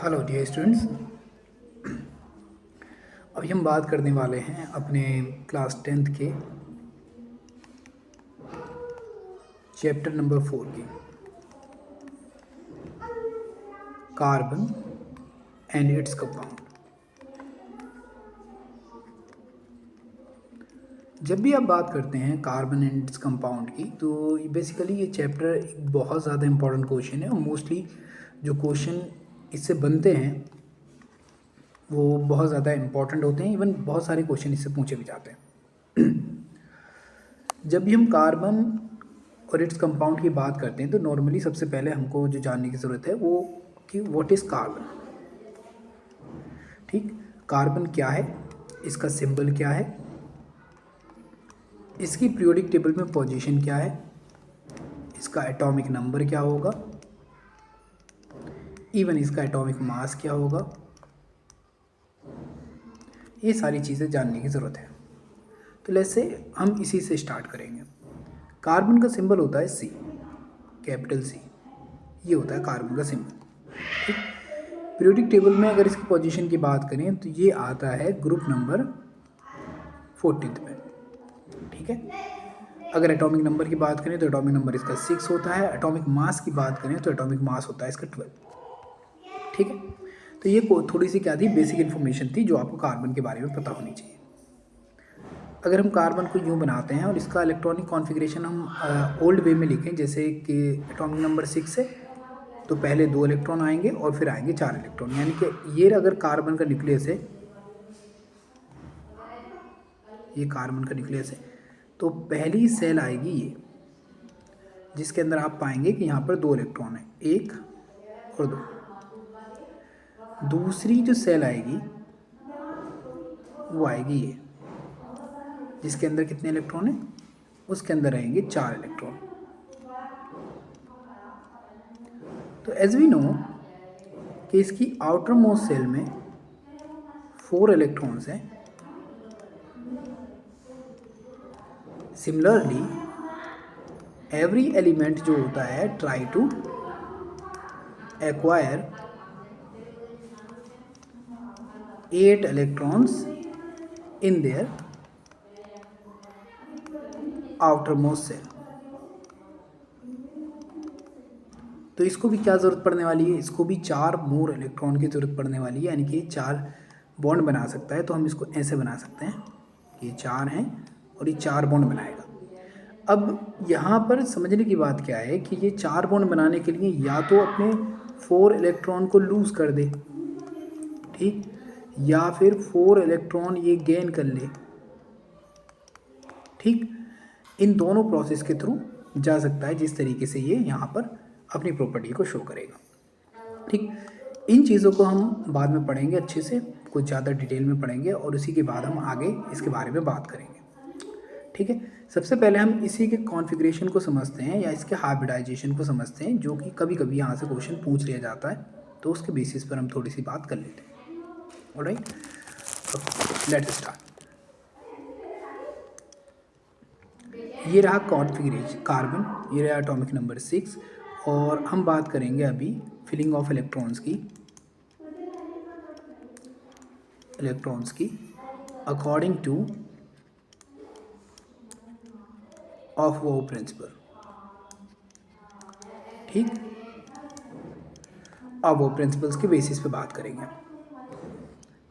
Hello dear students. अभी हम बात करने वाले हैं अपने क्लास 10th के चैप्टर नंबर 4 की, कार्बन एंड इट्स कंपाउंड। जब भी आप बात करते हैं कार्बन एंड इट्स कंपाउंड की, तो बेसिकली ये चैप्टर एक बहुत ज़्यादा इंपॉर्टेंट क्वेश्चन है और मोस्टली जो क्वेश्चन इससे बनते हैं वो बहुत ज़्यादा इंपॉर्टेंट होते हैं। इवन बहुत सारे क्वेश्चन इससे पूछे भी जाते हैं। जब भी हम कार्बन और इट्स कंपाउंड की बात करते हैं तो नॉर्मली सबसे पहले हमको जो जानने की ज़रूरत है वो कि व्हाट इज़ कार्बन। ठीक, कार्बन क्या है, इसका सिंबल क्या है, इसकी पीरियोडिक टेबल में पोजीशन क्या है, इसका एटॉमिक नंबर क्या होगा, इवन इसका एटॉमिक मास क्या होगा, ये सारी चीज़ें जानने की ज़रूरत है। तो लेट्स से हम इसी से स्टार्ट करेंगे। कार्बन का सिंबल होता है सी, कैपिटल सी, ये होता है कार्बन का सिंबल। ठीक, पीरियोडिक टेबल में अगर इसकी पोजीशन की बात करें तो ये आता है ग्रुप नंबर 14 में। ठीक है, अगर एटॉमिक नंबर की बात करें तो एटॉमिक नंबर इसका 6 होता है। एटॉमिक मास की बात करें तो एटॉमिक मास होता है इसका 12। ठीक है, तो ये थोड़ी सी क्या थी, बेसिक इन्फॉर्मेशन थी जो आपको कार्बन के बारे में पता होनी चाहिए। अगर हम कार्बन को यूँ बनाते हैं और इसका इलेक्ट्रॉनिक कॉन्फ़िगरेशन हम ओल्ड वे में लिखें, जैसे कि एटॉमिक नंबर 6 है तो पहले 2 इलेक्ट्रॉन आएंगे और फिर आएंगे 4 इलेक्ट्रॉन, यानी कि ये अगर कार्बन का न्यूक्लियस है, ये कार्बन का न्यूक्लियस है, तो पहली सेल आएगी ये, जिसके अंदर आप पाएंगे कि यहाँ पर 2 इलेक्ट्रॉन है, 1 और 2। दूसरी जो सेल आएगी वो आएगी ये, जिसके अंदर कितने इलेक्ट्रॉन है, उसके अंदर रहेंगे 4 इलेक्ट्रॉन। तो एज वी नो कि इसकी आउटर मोस्ट सेल में 4 इलेक्ट्रॉन्स हैं। सिमिलरली एवरी एलिमेंट जो होता है try to acquire 8 electrons in their outermost shell. तो इसको भी क्या ज़रूरत पड़ने वाली है, इसको भी 4 मोर इलेक्ट्रॉन की ज़रूरत पड़ने वाली है, यानी कि 4 बॉन्ड बना सकता है। तो हम इसको ऐसे बना सकते हैं, ये 4 हैं और ये 4 बॉन्ड बनाएगा। अब यहाँ पर समझने की बात क्या है कि ये 4 बॉन्ड बनाने के लिए या तो अपने 4 इलेक्ट्रॉन को लूज़ कर दे, ठीक, या फिर 4 इलेक्ट्रॉन ये गेन कर ले। ठीक, इन दोनों प्रोसेस के थ्रू जा सकता है, जिस तरीके से ये यहाँ पर अपनी प्रॉपर्टी को शो करेगा। ठीक, इन चीज़ों को हम बाद में पढ़ेंगे अच्छे से, कुछ ज़्यादा डिटेल में पढ़ेंगे और उसी के बाद हम आगे इसके बारे में बात करेंगे। ठीक है, सबसे पहले हम इसी के कॉन्फ़िगरेशन को समझते हैं या इसके हाइब्रिडाइजेशन को समझते हैं, जो कि कभी कभी यहाँ से क्वेश्चन पूछ लिया जाता है, तो उसके बेसिस पर हम थोड़ी सी बात कर लेते हैं। Alright, let's start. ये रहा कॉन्फ़िगरेशन कार्बन, ये रहा एटॉमिक नंबर 6, और हम बात करेंगे अभी फिलिंग ऑफ इलेक्ट्रॉन्स की अकॉर्डिंग टू ऑफ-वो प्रिंसिपल। ठीक, अब वो प्रिंसिपल्स के बेसिस पे बात करेंगे।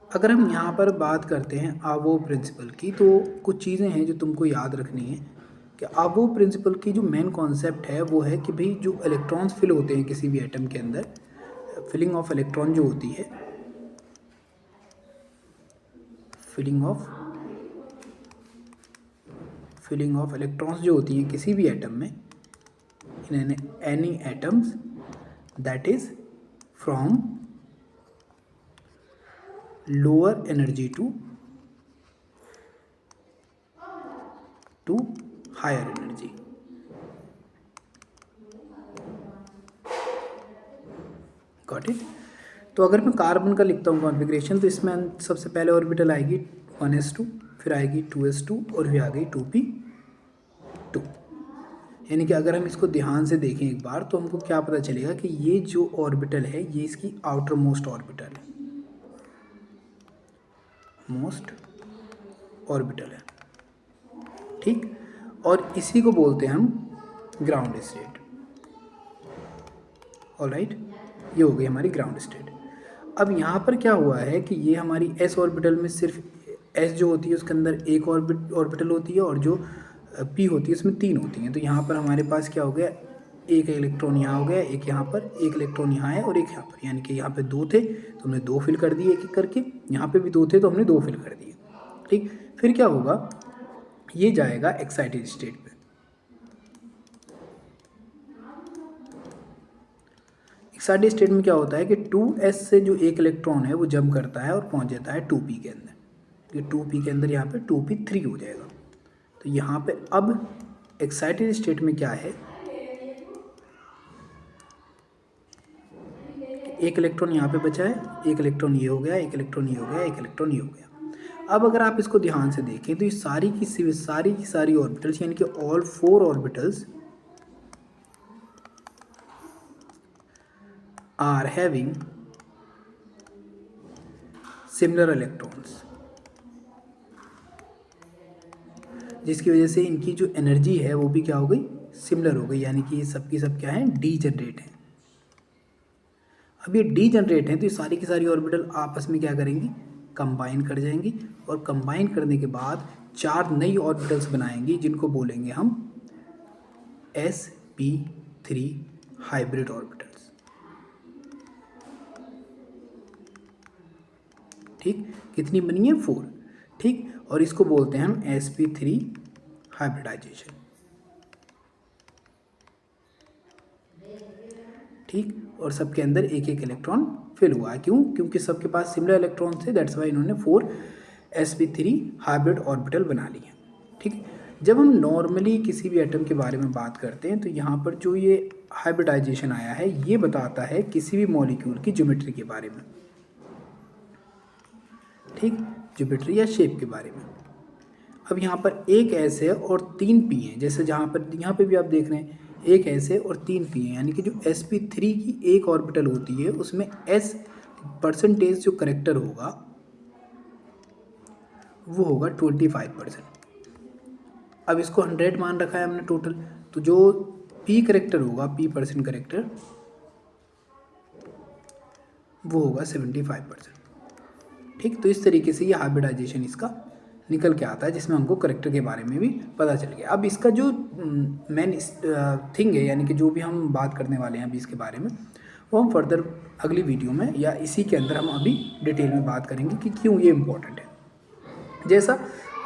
अगर हम यहाँ पर बात करते हैं आवो प्रिंसिपल की, तो कुछ चीज़ें हैं जो तुमको याद रखनी है कि आवो प्रिंसिपल की जो मेन कॉन्सेप्ट है वो है कि भाई जो इलेक्ट्रॉन्स फिल होते हैं किसी भी एटम के अंदर, फिलिंग ऑफ इलेक्ट्रॉन जो होती है, फिलिंग ऑफ इलेक्ट्रॉन्स जो होती हैं किसी भी एटम में, in any atoms, that is from lower energy to higher energy. Got it. तो अगर मैं कार्बन का लिखता हूँ कॉन्फ़िगरेशन, तो इसमें सबसे पहले ऑर्बिटल आएगी 1s2, फिर आएगी 2s2 और फिर आ गई 2p2। यानी कि अगर हम इसको ध्यान से देखें एक बार तो हमको क्या पता चलेगा कि ये जो ऑर्बिटल है ये इसकी आउटर मोस्ट ऑर्बिटल है, मोस्ट ऑर्बिटल है, ठीक। और इसी को बोलते हैं हम ग्राउंड स्टेट। ऑलराइट, ये हो गई हमारी ग्राउंड स्टेट। अब यहाँ पर क्या हुआ है कि ये हमारी एस ऑर्बिटल में सिर्फ एस जो होती है उसके अंदर एक ऑर्बिटल होती है, और जो पी होती है उसमें 3 होती हैं। तो यहाँ पर हमारे पास क्या हो गया, एक इलेक्ट्रॉन यहाँ हो गया, एक यहाँ पर, एक इलेक्ट्रॉन यहाँ है और एक यहाँ पर, यानी कि यहाँ पे 2 थे तो हमने 2 फिल कर दिए एक एक करके, यहाँ पे भी 2 थे तो हमने 2 फिल कर दिए, ठीक। फिर क्या होगा, ये जाएगा एक्साइटेड स्टेट पे। एक्साइटेड स्टेट में क्या होता है कि 2s से जो एक इलेक्ट्रॉन है वो जंप करता है और पहुंच जाता है 2p के अंदर। ये 2p के अंदर यहाँ पे 2p3 हो जाएगा। तो यहाँ पे अब एक्साइटेड स्टेट में क्या है, एक इलेक्ट्रॉन यहाँ पे बचा है, एक इलेक्ट्रॉन ये हो गया, एक इलेक्ट्रॉन ये हो गया, एक इलेक्ट्रॉन ये हो गया। अब अगर आप इसको ध्यान से देखें तो ये सारी की सारी ऑर्बिटल्स, यानी कि all 4 orbitals are having similar electrons, जिसकी वजह से इनकी जो एनर्जी है वो भी क्या हो गई, सिमिलर हो गई, यानी कि ये सब की सब क्या है, डी जनरेट है। अब ये डी जनरेट है तो ये सारी की सारी ऑर्बिटल आपस में क्या करेंगी, कंबाइन कर जाएंगी, और कंबाइन करने के बाद 4 नई ऑर्बिटल्स बनाएंगी जिनको बोलेंगे हम sp3 हाइब्रिड ऑर्बिटल्स, ठीक। कितनी बनी है, 4, ठीक। और इसको बोलते हैं हम sp3 हाइब्रिडाइजेशन, ठीक। और सबके अंदर एक एक इलेक्ट्रॉन फिल हुआ है, क्यों, क्योंकि सबके पास सिमिलर इलेक्ट्रॉन थे, दैट्स वाई इन्होंने 4 sp3 हाइब्रिड ऑर्बिटल बना लिए, ठीक। जब हम नॉर्मली किसी भी एटम के बारे में बात करते हैं तो यहाँ पर जो ये हाइब्रिडाइजेशन आया है ये बताता है किसी भी मॉलिक्यूल की ज्योमेट्री के बारे में, ठीक, ज्योमेट्री या शेप के बारे में। अब यहाँ पर एक एस है और 3 पी हैं, जैसे जहाँ पर यहाँ पे भी आप देख रहे हैं एक एस है और 3 पी हैं, यानी कि जो sp3 की एक ऑर्बिटल होती है उसमें s परसेंटेज जो करेक्टर होगा वो होगा 25%। अब इसको 100 मान रखा है हमने टोटल, तो जो p करेक्टर होगा, p परसेंट करेक्टर, वो होगा 75%, ठीक। तो इस तरीके से ये हाइब्रिडाइजेशन इसका निकल के आता है, जिसमें हमको करेक्टर के बारे में भी पता चल गया। अब इसका जो मेन थिंग है, यानी कि जो भी हम बात करने वाले हैं अभी इसके बारे में, वो हम फर्दर अगली वीडियो में या इसी के अंदर हम अभी डिटेल में बात करेंगे कि क्यों ये इम्पोर्टेंट है। जैसा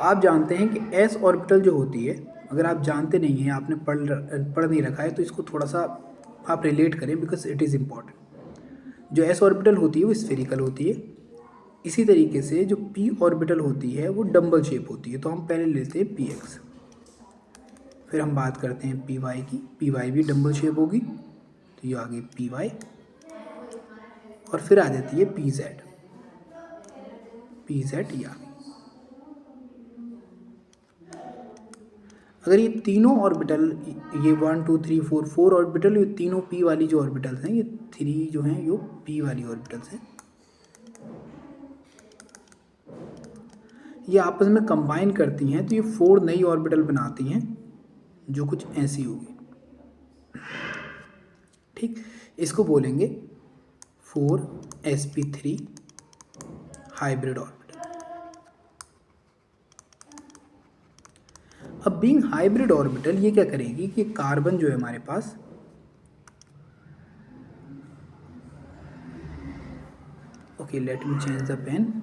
आप जानते हैं कि एस ऑर्बिटल जो होती है, अगर आप जानते नहीं हैं, आपने पढ़ नहीं रखा है, तो इसको थोड़ा सा आप रिलेट करें, बिकॉज इट इज़ इम्पॉर्टेंट। जो एस ऑर्बिटल होती है वो स्फेरिकल होती है, इसी तरीके से जो p ऑर्बिटल होती है वो डम्बल शेप होती है। तो हम पहले लेते हैं px, फिर हम बात करते हैं py की, py भी डम्बल शेप होगी, तो ये आ गई py, और फिर आ जाती है pz, ये आ गई। अगर ये तीनों ऑर्बिटल, ये 1 2 3 4 ऑर्बिटल, ये तीनों p वाली जो ऑर्बिटल्स हैं, ये 3 जो हैं ये p वाली ऑर्बिटल्स हैं, ये आपस में कंबाइन करती हैं तो ये 4 नई ऑर्बिटल बनाती हैं जो कुछ ऐसी होगी, ठीक। इसको बोलेंगे 4sp3 हाइब्रिड ऑर्बिटल। अब बीइंग हाइब्रिड ऑर्बिटल ये क्या करेगी कि कार्बन जो है हमारे पास, okay let me change the pen,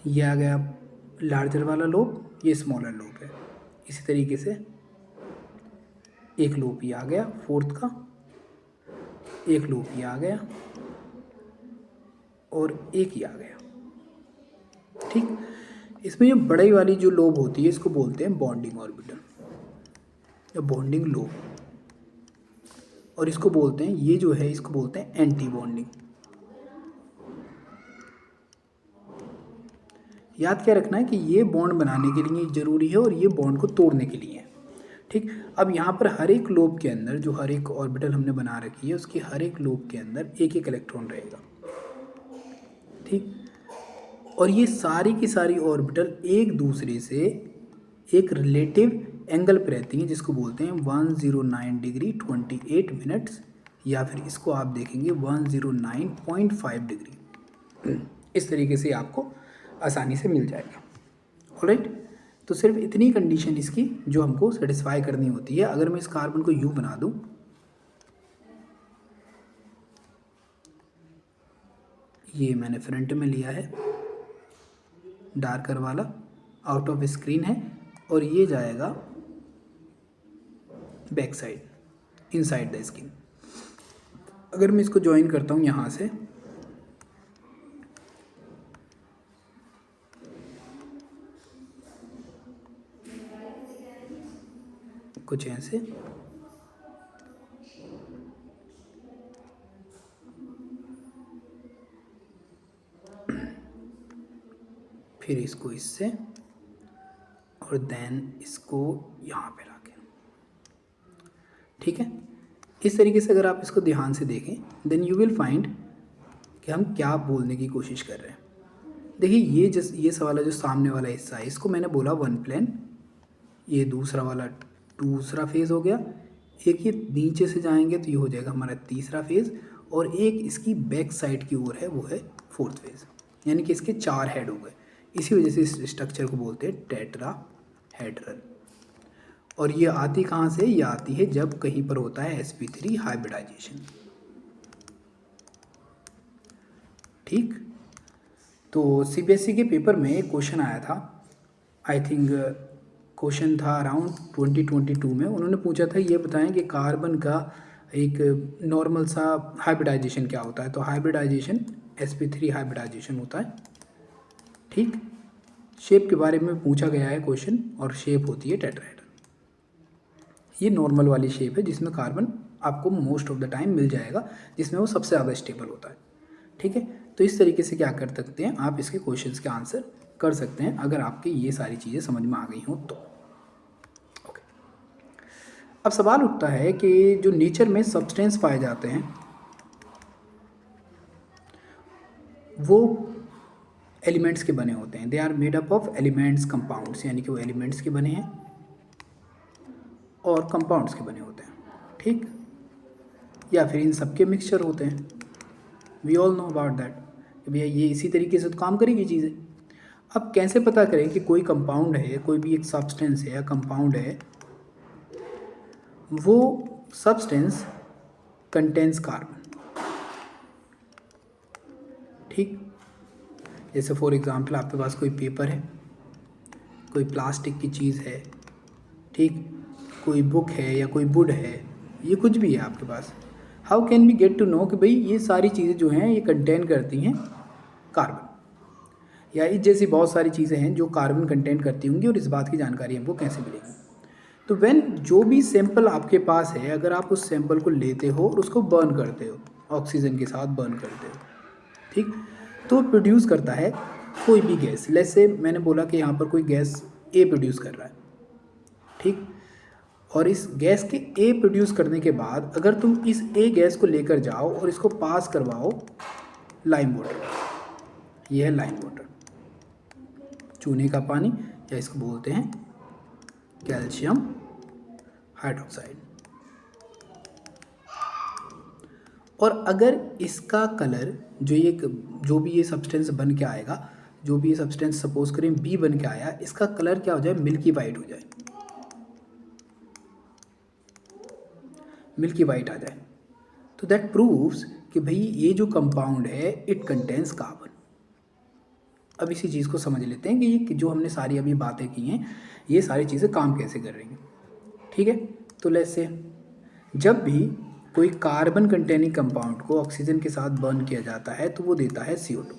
ये आ गया लार्जर वाला लोब, ये स्मॉलर लोब है। इसी तरीके से एक लोब ये आ गया 4th का, एक लोब ये आ गया और एक ही आ गया, ठीक। इसमें जो बड़ी वाली जो लोब होती है इसको बोलते हैं बॉन्डिंग ऑर्बिटल या बॉन्डिंग लोब, और इसको बोलते हैं, ये जो है इसको बोलते हैं एंटी बॉन्डिंग, याद क्या रखना है कि ये बॉन्ड बनाने के लिए ज़रूरी है और ये बॉन्ड को तोड़ने के लिए है। ठीक, अब यहाँ पर हर एक लोब के अंदर जो हर एक ऑर्बिटल हमने बना रखी है उसकी हर एक लोब के अंदर एक एक इलेक्ट्रॉन रहेगा। ठीक, और ये सारी की सारी ऑर्बिटल एक दूसरे से एक रिलेटिव एंगल पर रहती हैं जिसको बोलते हैं 109 डिग्री 28 मिनट्स, या फिर इसको आप देखेंगे 109.5 डिग्री। इस तरीके से आपको आसानी से मिल जाएगा। ऑलराइट, तो सिर्फ इतनी कंडीशन इसकी जो हमको सेटिस्फाई करनी होती है। अगर मैं इस कार्बन को यू बना दूं, ये मैंने फ्रंट में लिया है, डार्कर वाला आउट ऑफ स्क्रीन है, और ये जाएगा back side inside the skin. अगर मैं इसको ज्वाइन करता हूँ यहाँ से, कुछ ऐसे, फिर इसको इससे, और देन इसको यहाँ पे रखें। ठीक है, इस तरीके से अगर आप इसको ध्यान से देखें देन यू विल फाइंड कि हम क्या बोलने की कोशिश कर रहे हैं। देखिए ये सवाल जो सामने वाला हिस्सा है इसको मैंने बोला वन प्लेन, ये दूसरा वाला दूसरा फेज़ हो गया, एक ये नीचे से जाएंगे तो ये हो जाएगा हमारा तीसरा फेज़, और एक इसकी बैक साइड की ओर है वो है फोर्थ फेज़, यानी कि इसके 4 हेड हो गए। इसी वजह से इस स्ट्रक्चर को बोलते हैं टेट्राहेड्रल। और ये आती कहाँ से? ये आती है जब कहीं पर होता है sp3 हाइब्रिडाइजेशन। ठीक, तो सीबीएसई के पेपर में एक क्वेश्चन आया था, आई थिंक क्वेश्चन था अराउंड 2022 में। उन्होंने पूछा था ये बताएं कि कार्बन का एक नॉर्मल सा हाइब्रिडाइजेशन क्या होता है। तो हाइब्रिडाइजेशन sp3 हाइब्रिडाइजेशन होता है। ठीक, शेप के बारे में पूछा गया है क्वेश्चन, और शेप होती है टेट्राहेड्रल। ये नॉर्मल वाली शेप है जिसमें कार्बन आपको मोस्ट ऑफ द टाइम मिल जाएगा, जिसमें वो सबसे ज़्यादा स्टेबल होता है। ठीक है, तो इस तरीके से क्या कर सकते हैं आप, इसके क्वेश्चंस के आंसर कर सकते हैं अगर आपके ये सारी चीज़ें समझ में आ गई हों तो। ओके, अब सवाल उठता है कि जो नेचर में सब्सटेंस पाए जाते हैं वो एलिमेंट्स के बने होते हैं। They are made up of elements compounds, यानी कि वो एलिमेंट्स के बने हैं और कंपाउंड्स के बने होते हैं। ठीक, या फिर इन सब के मिक्सचर होते हैं। We all know about that कि भैया ये इसी तरीके से तो काम करेगी चीज़ें। अब कैसे पता करें कि कोई कंपाउंड है, कोई भी एक सब्सटेंस है या कंपाउंड है, वो सब्सटेंस कंटेन्स कार्बन। ठीक, जैसे फॉर एग्जांपल आपके पास कोई पेपर है, कोई प्लास्टिक की चीज़ है, ठीक, कोई बुक है या कोई वुड है, ये कुछ भी है आपके पास। How can we get to know कि भाई ये सारी चीज़ें जो हैं ये कंटेन करती हैं कार्बन, या इस जैसी बहुत सारी चीज़ें हैं जो कार्बन कंटेन करती होंगी, और इस बात की जानकारी हमको कैसे मिलेगी? तो व्हेन जो भी सैंपल आपके पास है, अगर आप उस सैंपल को लेते हो और उसको बर्न करते हो, ऑक्सीजन के साथ बर्न करते हो, ठीक, तो प्रोड्यूस करता है कोई भी गैस। लेट्स से मैंने बोला कि यहाँ पर कोई गैस ए प्रोड्यूस कर रहा है। ठीक, और इस गैस के ए प्रोड्यूस करने के बाद अगर तुम इस ए गैस को लेकर जाओ और इसको पास करवाओ लाइम वाटर, यह है लाइम वाटर, चूने का पानी, या इसको बोलते हैं कैल्शियम हाइड्रोक्साइड। और अगर इसका कलर जो भी ये सब्सटेंस बन के आएगा, जो भी ये सब्सटेंस सपोज करें बी बन के आया, इसका कलर क्या हो जाए? मिल्की वाइट हो जाए, मिल्की वाइट आ जाए, तो दैट प्रूव्स कि भाई ये जो कंपाउंड है इट कंटेन्स कार्बन। अब इसी चीज़ को समझ लेते हैं कि ये जो हमने सारी अभी बातें की हैं ये सारी चीज़ें काम कैसे कर रही हैं। ठीक है, तो लेट्स से जब भी कोई कार्बन कंटेनिंग कंपाउंड को ऑक्सीजन के साथ बर्न किया जाता है तो वो देता है CO2,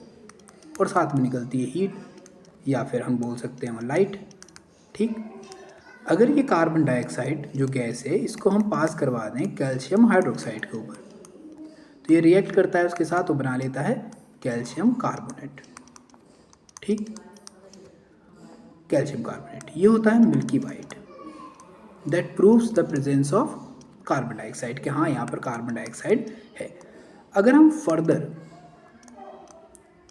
और साथ में निकलती है हीट, या फिर हम बोल सकते हैं लाइट। ठीक, अगर ये कार्बन डाइऑक्साइड जो गैस है इसको हम पास करवा दें कैल्शियम हाइड्रोक्साइड के ऊपर, तो ये रिएक्ट करता है उसके साथ, वो बना लेता है कैल्शियम कार्बोनेट। ठीक, कैल्शियम कार्बोनेट। ये होता है milky white, that proves the presence of carbon dioxide, कि हाँ यहाँ पर कार्बन डाइऑक्साइड है। अगर हम फर्दर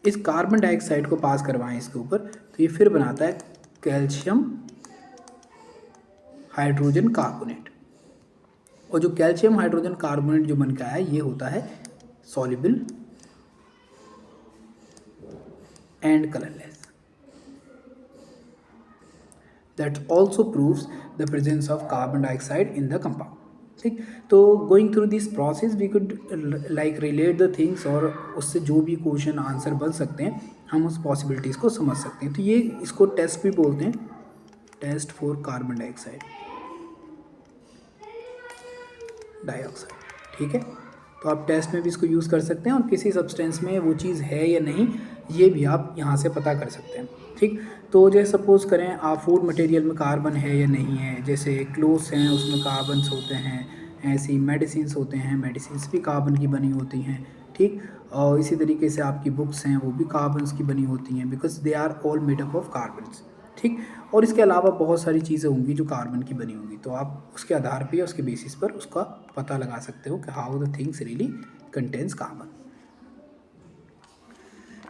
इस कार्बन डाइऑक्साइड को पास करवाएं इसके ऊपर, तो ये फिर बनाता है कैल्शियम हाइड्रोजन कार्बोनेट। और जो कैल्शियम हाइड्रोजन कार्बोनेट जो बन के आया, ये होता है soluble and colourless. That also proves the presence of carbon dioxide in the compound. ठीक, तो going through this process we could like relate the things, और उससे जो भी क्वेश्चन आंसर बन सकते हैं हम उस पॉसिबिलिटीज़ को समझ सकते हैं। तो ये इसको टेस्ट भी बोलते हैं, टेस्ट फॉर कार्बन डाइऑक्साइड। ठीक है, तो आप टेस्ट में भी इसको यूज़ कर सकते हैं, और किसी सब्सटेंस में वो चीज़ है या नहीं ये भी आप यहाँ से पता कर सकते हैं। ठीक, तो जैसे सपोज करें आप फूड मटेरियल में कार्बन है या नहीं है, जैसे क्लोथ्स हैं उसमें कार्बन्स होते हैं, ऐसी मेडिसिन्स होते हैं, मेडिसिन्स भी कार्बन की बनी होती हैं। ठीक, और इसी तरीके से आपकी बुक्स हैं वो भी कार्बन्स की बनी होती हैं, because they are all made up of carbons. ठीक, और इसके अलावा बहुत सारी चीज़ें होंगी जो कार्बन की बनी होंगी, तो आप उसके आधार पे, उसके बेसिस पर उसका पता लगा सकते हो कि how the things really contains carbon.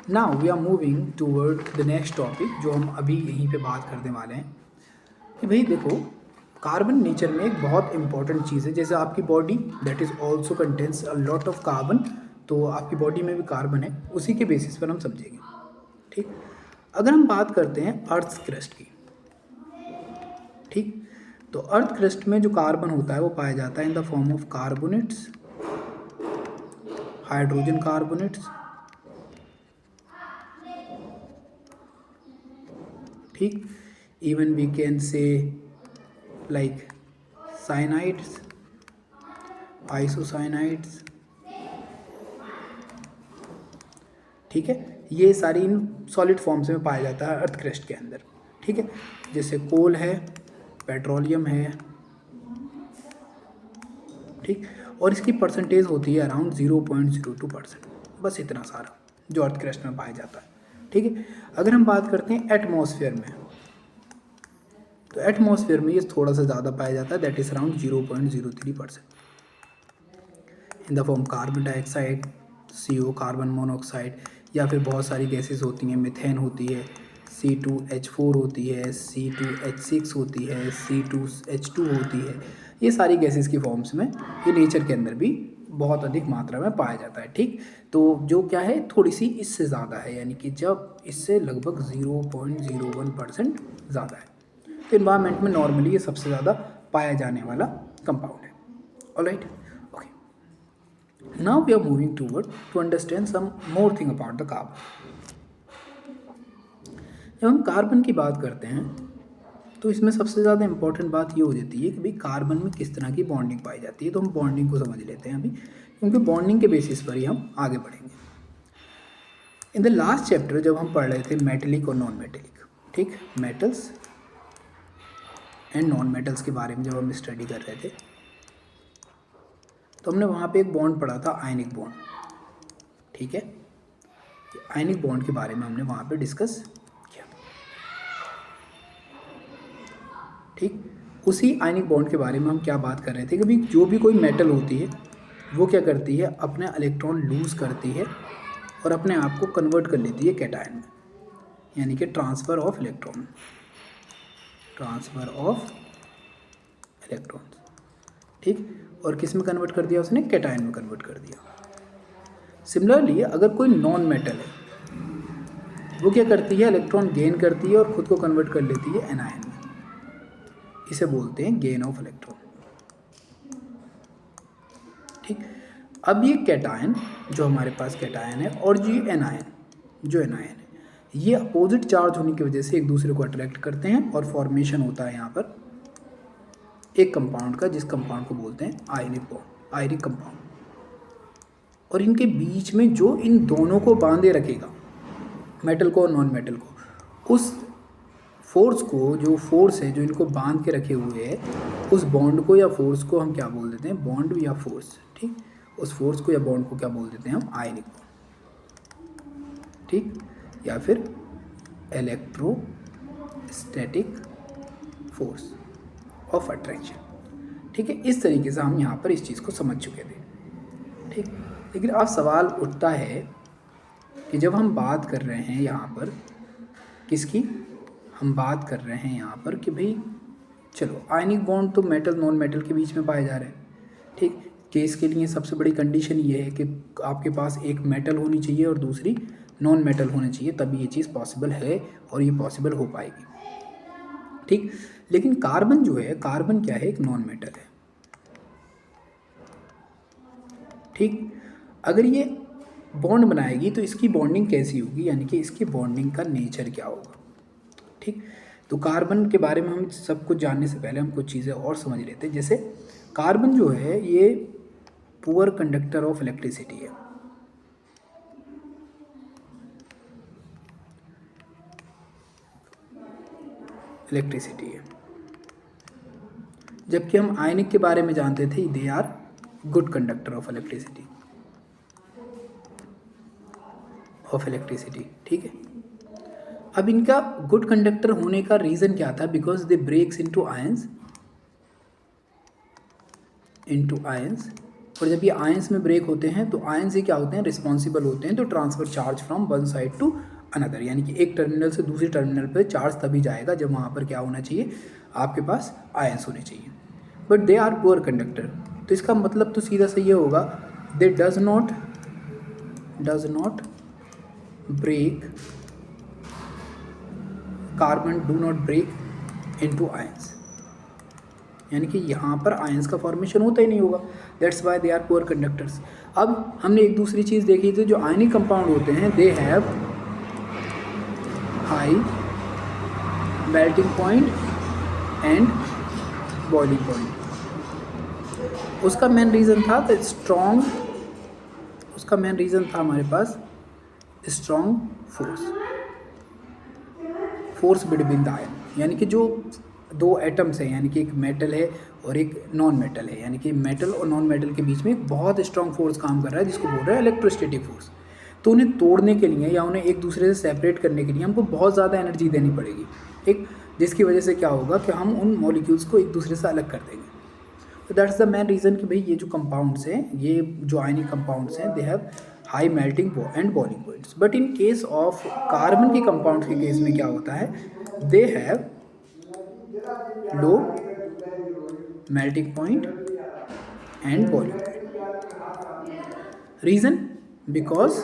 Now we are moving toward the next topic, जो हम अभी यहीं पे बात करने वाले हैं कि भाई देखो, कार्बन नेचर में एक बहुत इंपॉर्टेंट चीज़ है। जैसे आपकी body that is also contains a lot of carbon, तो आपकी बॉडी में भी कार्बन है, उसी के बेसिस पर हम समझेंगे। ठीक, अगर हम बात करते हैं अर्थ क्रस्ट की, ठीक, तो अर्थ क्रस्ट में जो कार्बन होता है वो पाया जाता है in the form of carbonates, hydrogen carbonates. ठीक, even we can say like cyanides, isocyanides. ठीक है, ये सारी इन सॉलिड फॉर्म्स में पाया जाता है अर्थ क्रस्ट के अंदर। ठीक है, जैसे कोल है, पेट्रोलियम है। ठीक, और इसकी परसेंटेज होती है अराउंड 0.02%, बस इतना सारा जो अर्थ क्रस्ट में पाया जाता है। ठीक है, अगर हम बात करते हैं एटमॉस्फेयर में, तो एटमॉस्फेयर में ये थोड़ा सा ज़्यादा पाया जाता है, that is around 0.03% in the form carbon dioxide, CO carbon monoxide, या फिर बहुत सारी गैसेस होती हैं, मीथेन होती है, C2H4 होती है, C2H6 होती है, C2H2 होती है। ये सारी गैसेस की फॉर्म्स में ये नेचर के अंदर भी बहुत अधिक मात्रा में पाया जाता है। ठीक, तो जो क्या है थोड़ी सी इससे ज़्यादा है, यानी कि जब इससे लगभग 0.01% ज़्यादा है, तो इन्वायरमेंट में नॉर्मली ये सबसे ज़्यादा पाया जाने वाला कंपाउंड है। Alright, okay, now we are moving toward to understand some more thing about the carbon. जब हम कार्बन की बात करते हैं तो इसमें सबसे ज़्यादा इंपॉर्टेंट बात ये हो जाती है कि भाई कार्बन में किस तरह की बॉन्डिंग पाई जाती है। तो हम बॉन्डिंग को समझ लेते हैं अभी, क्योंकि बॉन्डिंग के बेसिस पर ही हम आगे बढ़ेंगे। इन द लास्ट चैप्टर जब हम पढ़ रहे थे मेटेलिक और नॉन मेटेलिक, ठीक, मेटल्स एंड नॉन मेटल्स के बारे में जब हम स्टडी कर रहे थे, तो हमने वहाँ पे एक बॉन्ड पढ़ा था, आयनिक बॉन्ड। ठीक है, आयनिक बॉन्ड के बारे में हमने वहाँ पे डिस्कस किया। ठीक, उसी आयनिक बॉन्ड के बारे में हम क्या बात कर रहे थे कि भाई जो भी कोई मेटल होती है वो क्या करती है, अपने इलेक्ट्रॉन लूज़ करती है और अपने आप को कन्वर्ट कर लेती है कैटायन में, यानी कि transfer of electron, transfer of electrons. ठीक, और किस में कन्वर्ट कर दिया उसने, कैटायन में कन्वर्ट कर दिया। सिमिलरली अगर कोई नॉन मेटल है वो क्या करती है, इलेक्ट्रॉन गेन करती है और ख़ुद को कन्वर्ट कर लेती है एनायन में, इसे बोलते हैं गेन ऑफ इलेक्ट्रॉन। ठीक, अब ये कैटायन जो हमारे पास कैटायन है और जो एनायन है, ये अपोजिट चार्ज होने की वजह से एक दूसरे को अट्रैक्ट करते हैं और फॉर्मेशन होता है यहाँ पर एक कंपाउंड का, जिस कंपाउंड को बोलते हैं आयनिक बॉन्ड, आयनिक कंपाउंड। और इनके बीच में जो इन दोनों को बांधे रखेगा, मेटल को और नॉन मेटल को, उस फोर्स को, जो फोर्स है जो इनको बांध के रखे हुए है, उस बॉन्ड को या फोर्स को हम क्या बोल देते हैं, बॉन्ड या फोर्स। ठीक, उस फोर्स को या बॉन्ड को क्या बोल देते हैं हम, आयनिक बॉन्ड। ठीक, या फिर स्टैटिक फोर्स ऑफ अट्रैक्शन। ठीक है, इस तरीके से हम यहाँ पर इस चीज़ को समझ चुके थे। ठीक, लेकिन अब सवाल उठता है कि जब हम बात कर रहे हैं यहाँ पर किसकी, हम बात कर रहे हैं यहाँ पर कि भाई चलो आयनिक बॉन्ड तो मेटल नॉन मेटल के बीच में पाए जा रहे हैं। ठीक, केस के लिए सबसे बड़ी कंडीशन ये है कि आपके पास एक मेटल होनी चाहिए और दूसरी नॉन मेटल होनी चाहिए, तभी ये चीज़ पॉसिबल है और ये पॉसिबल हो पाएगी। ठीक, लेकिन कार्बन जो है, कार्बन क्या है, एक नॉन मेटल है। ठीक, अगर ये बॉन्ड बनाएगी तो इसकी बॉन्डिंग कैसी होगी, यानी कि इसकी बॉन्डिंग का नेचर क्या होगा। ठीक, तो कार्बन के बारे में हम सब कुछ जानने से पहले हम कुछ चीज़ें और समझ लेते हैं। जैसे कार्बन जो है ये पुअर कंडक्टर ऑफ इलेक्ट्रिसिटी है। इलेक्ट्रिसिटी है, जबकि हम आयनिक के बारे में जानते थे they are good conductor of electricity, ठीक है। अब इनका गुड कंडक्टर होने का रीज़न क्या था, because they breaks into ions, और जब ये आयंस में ब्रेक होते हैं तो आयंस ही क्या होते हैं, रिस्पॉन्सिबल होते हैं तो transfer charge from one side to another, यानी कि एक टर्मिनल से दूसरे टर्मिनल पर चार्ज तभी जाएगा जब वहाँ पर क्या होना चाहिए, आपके पास आयंस होने चाहिए। But they are poor conductor, तो इसका मतलब तो सीधा सा ये होगा, they does not break, carbon do not break into ions, यानी कि यहाँ पर आयंस का फॉर्मेशन होता ही नहीं होगा, that's why they are poor conductors. अब हमने एक दूसरी चीज़ देखी थी, जो आयनिक कंपाउंड होते हैं they have high melting point and boiling point. उसका मेन रीज़न था हमारे पास strong force between the ion, यानी कि जो दो एटम्स हैं, यानी कि एक मेटल है और एक नॉन मेटल है, यानी कि मेटल और नॉन मेटल के बीच में एक बहुत स्ट्रॉन्ग फोर्स काम कर रहा है जिसको बोल रहे हैं इलेक्ट्रोस्टैटिक फोर्स। तो उन्हें तोड़ने के लिए या उन्हें एक दूसरे से सेपरेट करने के लिए हमको बहुत ज़्यादा एनर्जी देनी पड़ेगी, ठीक, जिसकी वजह से क्या होगा कि हम उन मॉलिक्यूल्स को एक दूसरे से अलग कर देंगे। तो दैट्स द मेन रीज़न कि भाई ये जो कंपाउंड्स हैं, ये जो आयनिक कंपाउंड्स हैं, they have high melting and boiling points. But in case of carbon के कंपाउंड के केस में क्या होता है, दे have low melting point and boiling point. Reason, because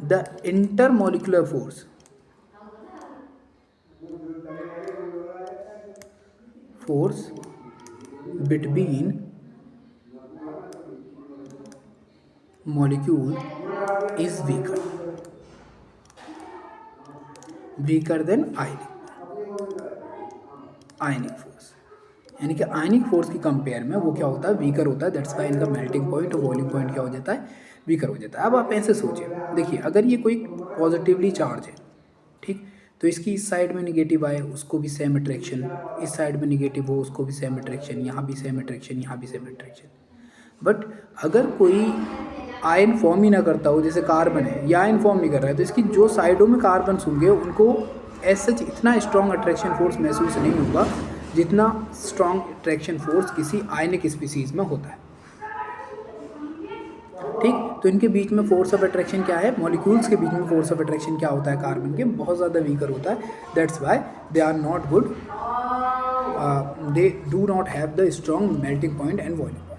the intermolecular force between molecule is weaker than ionic force, यानी कि आयनिक force की compare में वो क्या होता है, वीकर होता है। दैट्स वाई इनका मेल्टिंग पॉइंट और बॉइलिंग पॉइंट क्या हो जाता है, वीकर हो जाता है। अब आप ऐसे सोचिए, देखिए अगर ये कोई पॉजिटिवली चार्ज है, ठीक, तो इसकी इस साइड में निगेटिव आए उसको भी सेम अट्रैक्शन, इस साइड में निगेटिव हो उसको भी सेम अट्रैक्शन, यहाँ भी सेम अट्रैक्शन, यहाँ भी सेम अट्रैक्शन। बट अगर कोई आयन फॉर्म ही ना करता हो, जैसे कार्बन है, या आयन फॉर्म नहीं कर रहा है, तो इसकी जो साइडों में कार्बन होंगे उनको एज सच इतना स्ट्रॉन्ग अट्रैक्शन फोर्स महसूस नहीं होगा जितना स्ट्रॉन्ग अट्रैक्शन फोर्स किसी आयनिक स्पीसीज में होता है, ठीक। तो इनके बीच में फोर्स ऑफ अट्रैक्शन क्या है, मॉलिक्यूल्स के बीच में फोर्स ऑफ अट्रैक्शन क्या होता है, कार्बन के बहुत ज़्यादा वीकर होता है। That's why they are not good, they do not have the strong melting point and boiling point.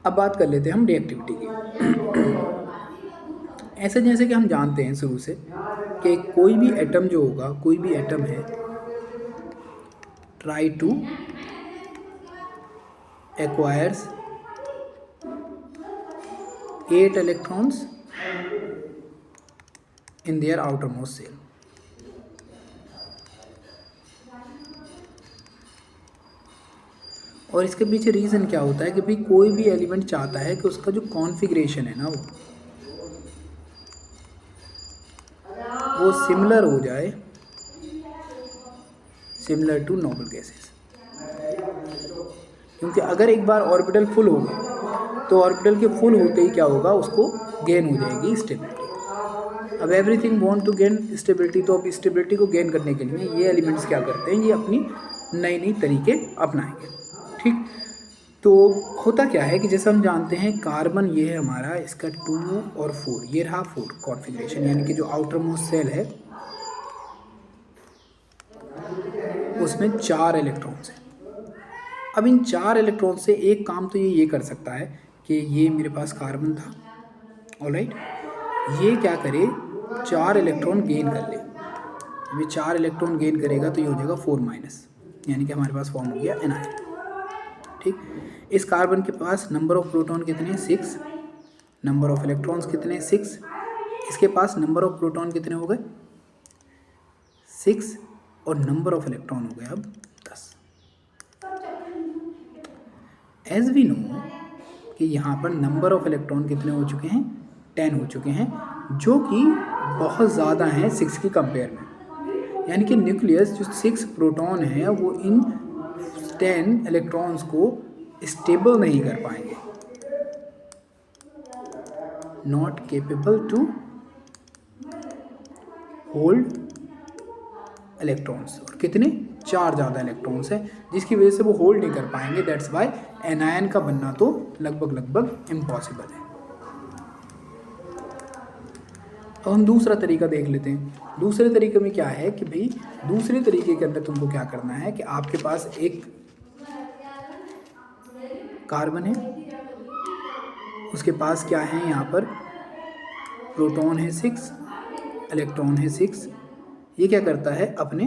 अब बात कर लेते हैं हम रिएक्टिविटी की। ऐसे जैसे कि हम जानते हैं शुरू से कि कोई भी एटम जो होगा, कोई भी एटम है, try to acquires 8 electrons in their outermost shell। और इसके पीछे रीज़न क्या होता है कि भाई कोई भी एलिमेंट चाहता है कि उसका जो कॉन्फ़िगरेशन है ना वो सिमिलर हो जाए, सिमिलर टू नोबल गैसेस। क्योंकि अगर एक बार ऑर्बिटल फुल हो गए तो ऑर्बिटल के फुल होते ही क्या होगा, उसको गेन हो जाएगी स्टेबिलिटी। अब everything want to gain stability, तो अब स्टेबिलिटी को गेन करने के लिए ये एलिमेंट्स क्या करते हैं, ये अपनी नई नई तरीके अपनाएंगे। ठीक, तो होता क्या है कि जैसे हम जानते हैं कार्बन ये है हमारा, इसका 2 और 4, ये रहा 4 कॉन्फ़िगरेशन, यानी कि जो आउटर मोस्ट सेल है उसमें 4 इलेक्ट्रॉन्स हैं। अब इन 4 इलेक्ट्रॉन से एक काम तो ये कर सकता है कि ये मेरे पास कार्बन था, ऑलराइट, ये क्या करे, 4 इलेक्ट्रॉन गेन कर ले। ये 4 इलेक्ट्रॉन गेन करेगा तो ये हो जाएगा 4-, यानी कि हमारे पास फॉर्म हो गया एनायन। ठीक, इस कार्बन के पास नंबर ऑफ प्रोटॉन कितने, 6, नंबर ऑफ इलेक्ट्रॉन्स कितने, 6, इसके पास नंबर ऑफ प्रोटॉन कितने हो गए, 6, और नंबर ऑफ इलेक्ट्रॉन हो गए अब 10। एज वी नो कि यहाँ पर नंबर ऑफ इलेक्ट्रॉन कितने हो चुके हैं, 10 हो चुके हैं, जो कि बहुत ज़्यादा हैं 6 की कंपेयर में। यानी कि न्यूक्लियस जो 6 प्रोटॉन है वो इन 10 इलेक्ट्रॉन्स को स्टेबल नहीं कर पाएंगे, not capable to hold electrons, और कितने, 4 ज़्यादा इलेक्ट्रॉन्स हैं, जिसकी वजह से वो होल्ड नहीं कर पाएंगे। दैट्स वाई एनायन का बनना तो लगभग इम्पॉसिबल है। अब हम दूसरा तरीका देख लेते हैं। दूसरे तरीके में क्या है कि भाई, दूसरे तरीके के अंदर तुमको क्या करना है कि आपके पास एक कार्बन है, उसके पास क्या है, यहाँ पर प्रोटॉन है 6, इलेक्ट्रॉन है 6, ये क्या करता है, अपने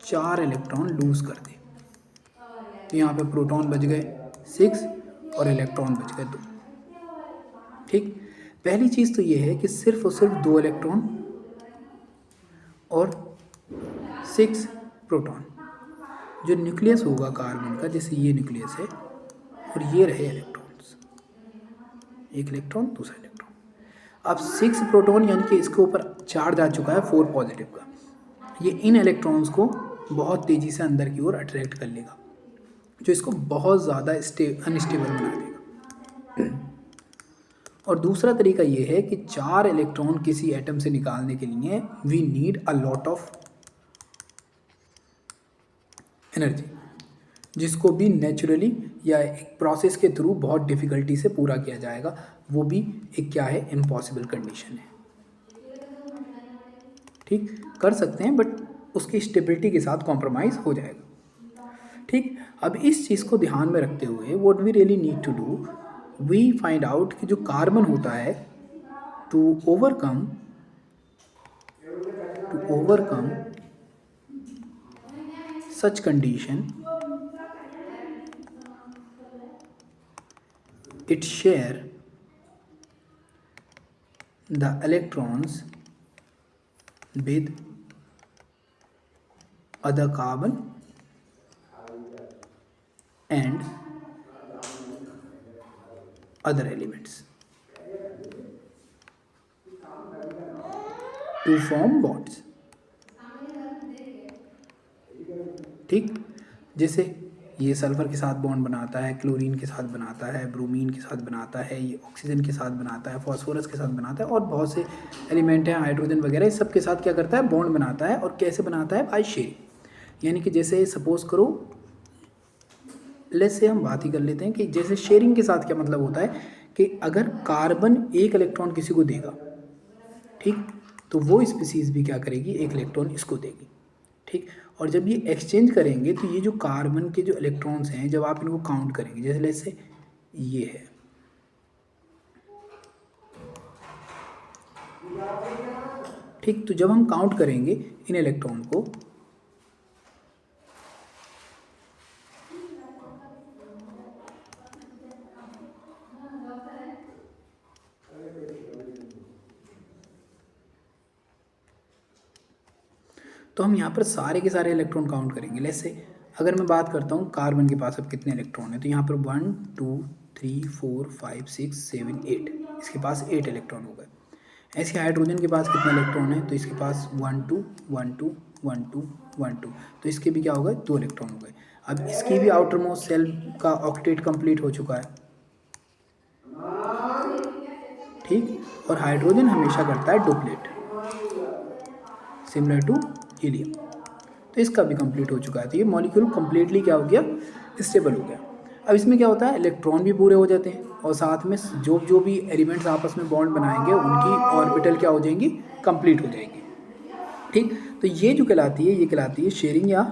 4 इलेक्ट्रॉन लूज कर दे, तो यहाँ पे प्रोटॉन बच गए 6 और इलेक्ट्रॉन बच गए 2। ठीक, पहली चीज़ तो ये है कि सिर्फ और सिर्फ 2 इलेक्ट्रॉन और 6 प्रोटॉन, जो न्यूक्लियस होगा कार्बन का, जैसे ये न्यूक्लियस है और ये रहे इलेक्ट्रॉन्स, एक इलेक्ट्रॉन दूसरा इलेक्ट्रॉन। अब 6 प्रोटॉन यानी कि इसके ऊपर चार्ज आ चुका है 4 पॉजिटिव का, ये इन इलेक्ट्रॉन्स को बहुत तेज़ी से अंदर की ओर अट्रैक्ट कर लेगा, जो इसको बहुत ज़्यादा अनस्टेबल बना देगा। और दूसरा तरीका ये है कि 4 इलेक्ट्रॉन किसी एटम से निकालने के लिए we need a lot of energy, जिसको भी नेचुरली या एक प्रोसेस के थ्रू बहुत डिफ़िकल्टी से पूरा किया जाएगा, वो भी एक क्या है, इम्पॉसिबल कंडीशन है। ठीक, कर सकते हैं बट उसकी स्टेबिलिटी के साथ कॉम्प्रोमाइज़ हो जाएगा। ठीक, अब इस चीज़ को ध्यान में रखते हुए what we really need to do, we find out कि जो कार्बन होता है, to overcome such condition, it share the electrons with other carbon and other elements to form bonds। ठीक, जैसे ये सल्फर के साथ बॉन्ड बनाता है, क्लोरीन के साथ बनाता है, ब्रोमीन के साथ बनाता है, ये ऑक्सीजन के साथ बनाता है, फॉस्फोरस के साथ बनाता है, और बहुत से एलिमेंट हैं, हाइड्रोजन वगैरह, इस सब के साथ क्या करता है, बॉन्ड बनाता है। और कैसे बनाता है, बाय शेयरिंग। यानी कि जैसे सपोज करो, लेट्स से हम बात ही कर लेते हैं कि जैसे शेयरिंग के साथ क्या मतलब होता है कि अगर कार्बन एक इलेक्ट्रॉन किसी को देगा, ठीक, तो वो स्पीसीज़ भी क्या करेगी, एक इलेक्ट्रॉन इसको देगी। ठीक, और जब ये एक्सचेंज करेंगे तो ये जो कार्बन के जो इलेक्ट्रॉन्स हैं, जब आप इनको काउंट करेंगे, जैसे लेट्स से ये है, ठीक, तो जब हम काउंट करेंगे इन इलेक्ट्रॉन को, तो हम यहाँ पर सारे के सारे इलेक्ट्रॉन काउंट करेंगे। लेट्स से अगर मैं बात करता हूँ कार्बन के पास अब कितने इलेक्ट्रॉन हैं, तो यहाँ पर 1 2 3 4 5 6 7 8, इसके पास 8 इलेक्ट्रॉन हो गए। ऐसे हाइड्रोजन के पास कितने इलेक्ट्रॉन हैं, तो इसके पास 1 2 1 2 1 2 1 2, तो इसके भी क्या हो गए, 2 इलेक्ट्रॉन हो गए। अब इसकी भी आउटर मोस्ट सेल का ऑक्टेट कंप्लीट हो चुका है। ठीक, और हाइड्रोजन हमेशा करता है डुप्लेट सिमिलर टू हीलियम। तो इसका भी कंप्लीट हो चुका है। तो ये मॉलिक्यूल कंप्लीटली क्या हो गया, स्टेबल हो गया। अब इसमें क्या होता है, इलेक्ट्रॉन भी पूरे हो जाते हैं और साथ में जो भी एलिमेंट्स आपस में बॉन्ड बनाएंगे उनकी ऑर्बिटल क्या हो जाएंगी, कंप्लीट हो जाएंगी। ठीक, तो ये जो कहलाती है, ये कहलाती है शेयरिंग या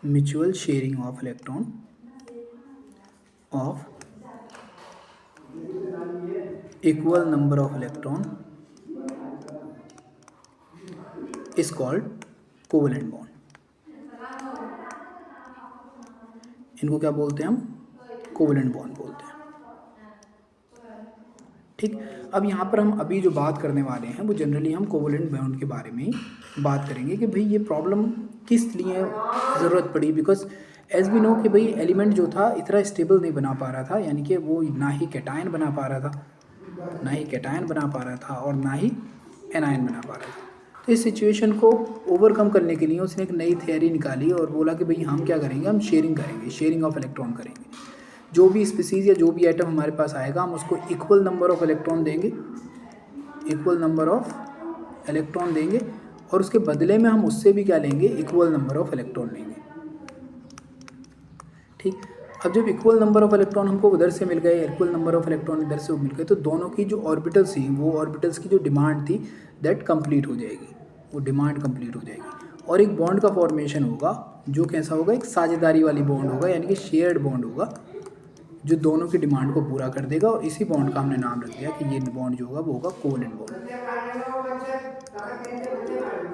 mutual sharing of electron of equal number of electron is called covalent bond. इनको क्या बोलते हैं हम, कोवेलेंट बॉन्ड बोलते हैं। ठीक, अब यहाँ पर हम अभी जो बात करने वाले हैं वो जनरली हम कोवेलेंट बॉन्ड के बारे में ही बात करेंगे कि भाई ये प्रॉब्लम किस लिए ज़रूरत पड़ी। बिकॉज एज वी नो कि भाई एलिमेंट जो था इतना स्टेबल नहीं बना पा रहा था, यानी कि वो ना ही कैटायन बना पा रहा था, और ना ही एनायन बना पा रहा था। तो इस सिचुएशन को ओवरकम करने के लिए उसने एक नई थियरी निकाली और बोला कि भाई हम क्या करेंगे, हम शेयरिंग करेंगे, शेयरिंग ऑफ इलेक्ट्रॉन करेंगे। जो भी स्पीसीज या जो भी एटम हमारे पास आएगा हम उसको इक्वल नंबर ऑफ इलेक्ट्रॉन देंगे, और उसके बदले में हम उससे भी क्या लेंगे, इक्वल नंबर ऑफ इलेक्ट्रॉन लेंगे। ठीक, अब जब इक्वल नंबर ऑफ इलेक्ट्रॉन हमको उधर से मिल गए, इक्वल नंबर ऑफ इलेक्ट्रॉन इधर से मिल गए, तो दोनों की जो ऑर्बिटल्स थी, वो ऑर्बिटल्स की जो डिमांड थी दैट कंप्लीट हो जाएगी, वो डिमांड कंप्लीट हो जाएगी। और एक बॉन्ड का फॉर्मेशन होगा जो कैसा होगा, एक साझेदारी वाली बॉन्ड होगा, यानी कि शेयर्ड बॉन्ड होगा जो दोनों की डिमांड को पूरा कर देगा। और इसी बॉन्ड का हमने नाम रख दिया कि ये बॉन्ड जो होगा वो होगा कोवेलेंट बॉन्ड।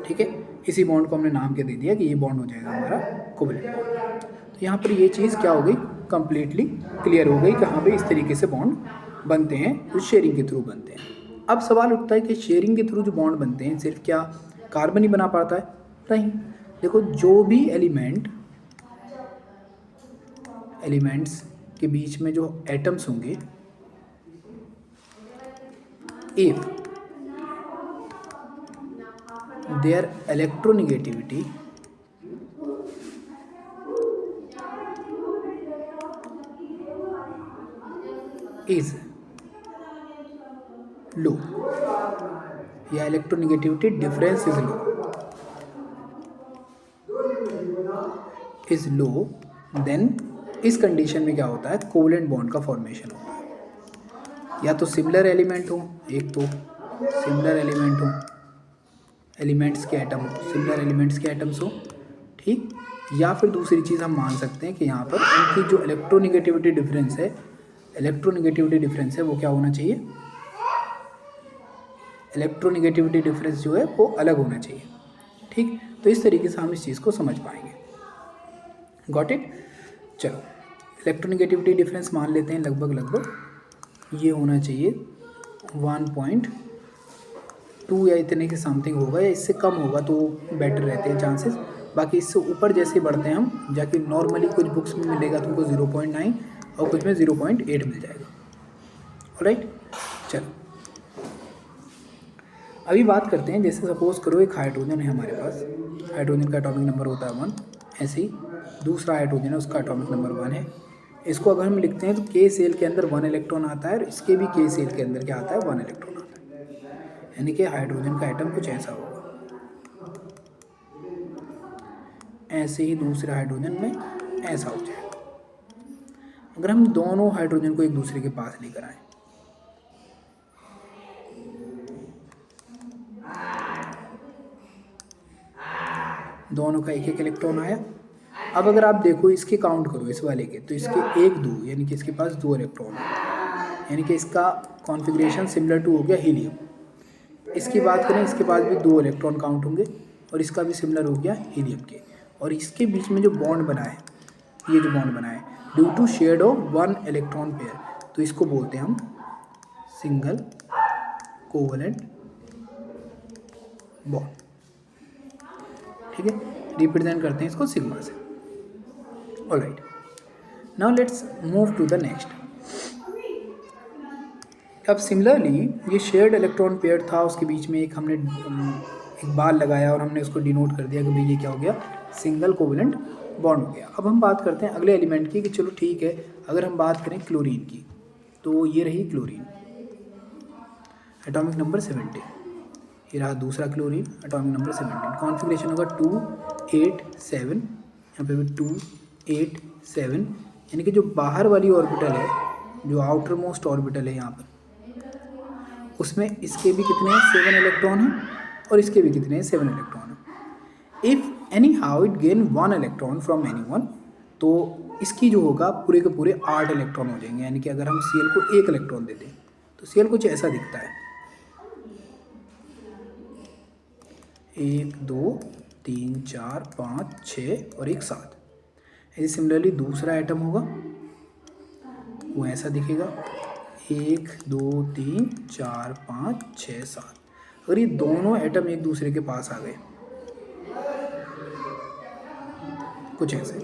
ठीक है, इसी बॉन्ड को हमने नाम के दे दिया कि ये बॉन्ड हो जाएगा हमारा कोवेलेंट बॉन्ड। तो यहाँ पर ये चीज़ क्या हो गई, कंप्लीटली क्लियर हो गई कि हाँ भाई इस तरीके से बॉन्ड बनते हैं, जो शेयरिंग के थ्रू बनते हैं। अब सवाल उठता है कि शेयरिंग के थ्रू जो बॉन्ड बनते हैं सिर्फ क्या कार्बन ही बना पाता है? नहीं, देखो जो भी एलिमेंट्स के बीच में जो एटम्स होंगे, if their electronegativity is low या electronegativity difference is low, then इस कंडीशन में क्या होता है, कोवेलेंट बॉन्ड का फॉर्मेशन होता है। या तो सिमिलर एलिमेंट हो, एक तो सिमिलर एलिमेंट हो, एलिमेंट्स के एटम्स हो, ठीक। या फिर दूसरी चीज़ हम मान सकते हैं कि यहाँ पर उनकी जो इलेक्ट्रोनेगेटिविटी डिफरेंस है वो क्या होना चाहिए, इलेक्ट्रोनेगेटिविटी डिफरेंस जो है वो अलग होना चाहिए। ठीक, तो इस तरीके से हम इस चीज़ को समझ पाएंगे। Got it. चलो, इलेक्ट्रोनेगेटिविटी डिफरेंस मान लेते हैं लगभग ये होना चाहिए 1.2 या इतने के समथिंग होगा, या इससे कम होगा तो बेटर रहते हैं चांसेस। बाकी इससे ऊपर जैसे बढ़ते हैं हम जाके नॉर्मली कुछ बुक्स में मिलेगा तुमको 0.9 और कुछ में 0.8 मिल जाएगा। ऑलराइट, चलो अभी बात करते हैं, जैसे सपोज करो एक हाइड्रोजन है हमारे पास, हाइड्रोजन का एटॉमिक नंबर होता है 1, ऐसे ही दूसरा हाइड्रोजन है उसका एटॉमिक नंबर 1 है। इसको अगर हम लिखते हैं तो के सेल के अंदर 1 इलेक्ट्रॉन आता है और इसके भी के सेल के अंदर क्या आता है, 1 इलेक्ट्रॉन आता है, यानी कि हाइड्रोजन का एटम कुछ ऐसा होगा। ऐसे ही दूसरे हाइड्रोजन में ऐसा हो जाएगा। अगर हम दोनों हाइड्रोजन को एक दूसरे के पास लेकर आए, दोनों का एक इलेक्ट्रॉन आया। अब अगर आप देखो इसके काउंट करो इस वाले के, तो इसके 1 2 यानी कि इसके पास 2 इलेक्ट्रॉन है, यानी कि इसका कॉन्फ़िगरेशन सिमिलर टू हो गया हीलियम। इसकी बात करें, इसके पास भी 2 इलेक्ट्रॉन काउंट होंगे और इसका भी सिमिलर हो गया हीलियम के। और इसके बीच में जो बॉन्ड बना है, ये जो बॉन्ड बना है due to shared of 1 electron pair, तो इसको बोलते हैं हम सिंगल कोवेलेंट बॉन्ड। ठीक है, रिप्रेजेंट करते हैं इसको सिग्मा से। Alright, now let's move to the next. अब सिमिलरली ये शेयर्ड इलेक्ट्रॉन पेयर था, उसके बीच में हमने एक बार लगाया और हमने उसको डिनोट कर दिया कि भाई ये क्या हो गया, सिंगल कोवेलेंट बॉन्ड हो गया। अब हम बात करते हैं अगले एलिमेंट की कि चलो ठीक है, अगर हम बात करें क्लोरीन की, तो ये रही क्लोरीन। Atomic number 17। ये रहा दूसरा क्लोरीन, एटॉमिक नंबर 17। कॉन्फ़िगरेशन होगा 287, यहाँ पे भी 287, यानी कि जो बाहर वाली ऑर्बिटल है, जो आउटर मोस्ट ऑर्बिटल है यहाँ पर, उसमें इसके भी कितने हैं 7 इलेक्ट्रॉन हैं और इसके भी कितने हैं 7 इलेक्ट्रॉन हैं। If any how it gain 1 electron from any one, तो इसकी जो होगा पूरे के पूरे 8 इलेक्ट्रॉन हो जाएंगे। यानी कि अगर हम Cl को 1 इलेक्ट्रॉन दे दें तो Cl कुछ ऐसा दिखता है, 1 2 3 4 5 6 और 1 7। ऐसे सिमिलरली दूसरा एटम होगा, वो ऐसा दिखेगा, 1 2 3 4 5 6 7। अगर ये दोनों एटम एक दूसरे के पास आ गए, कुछ ऐसे,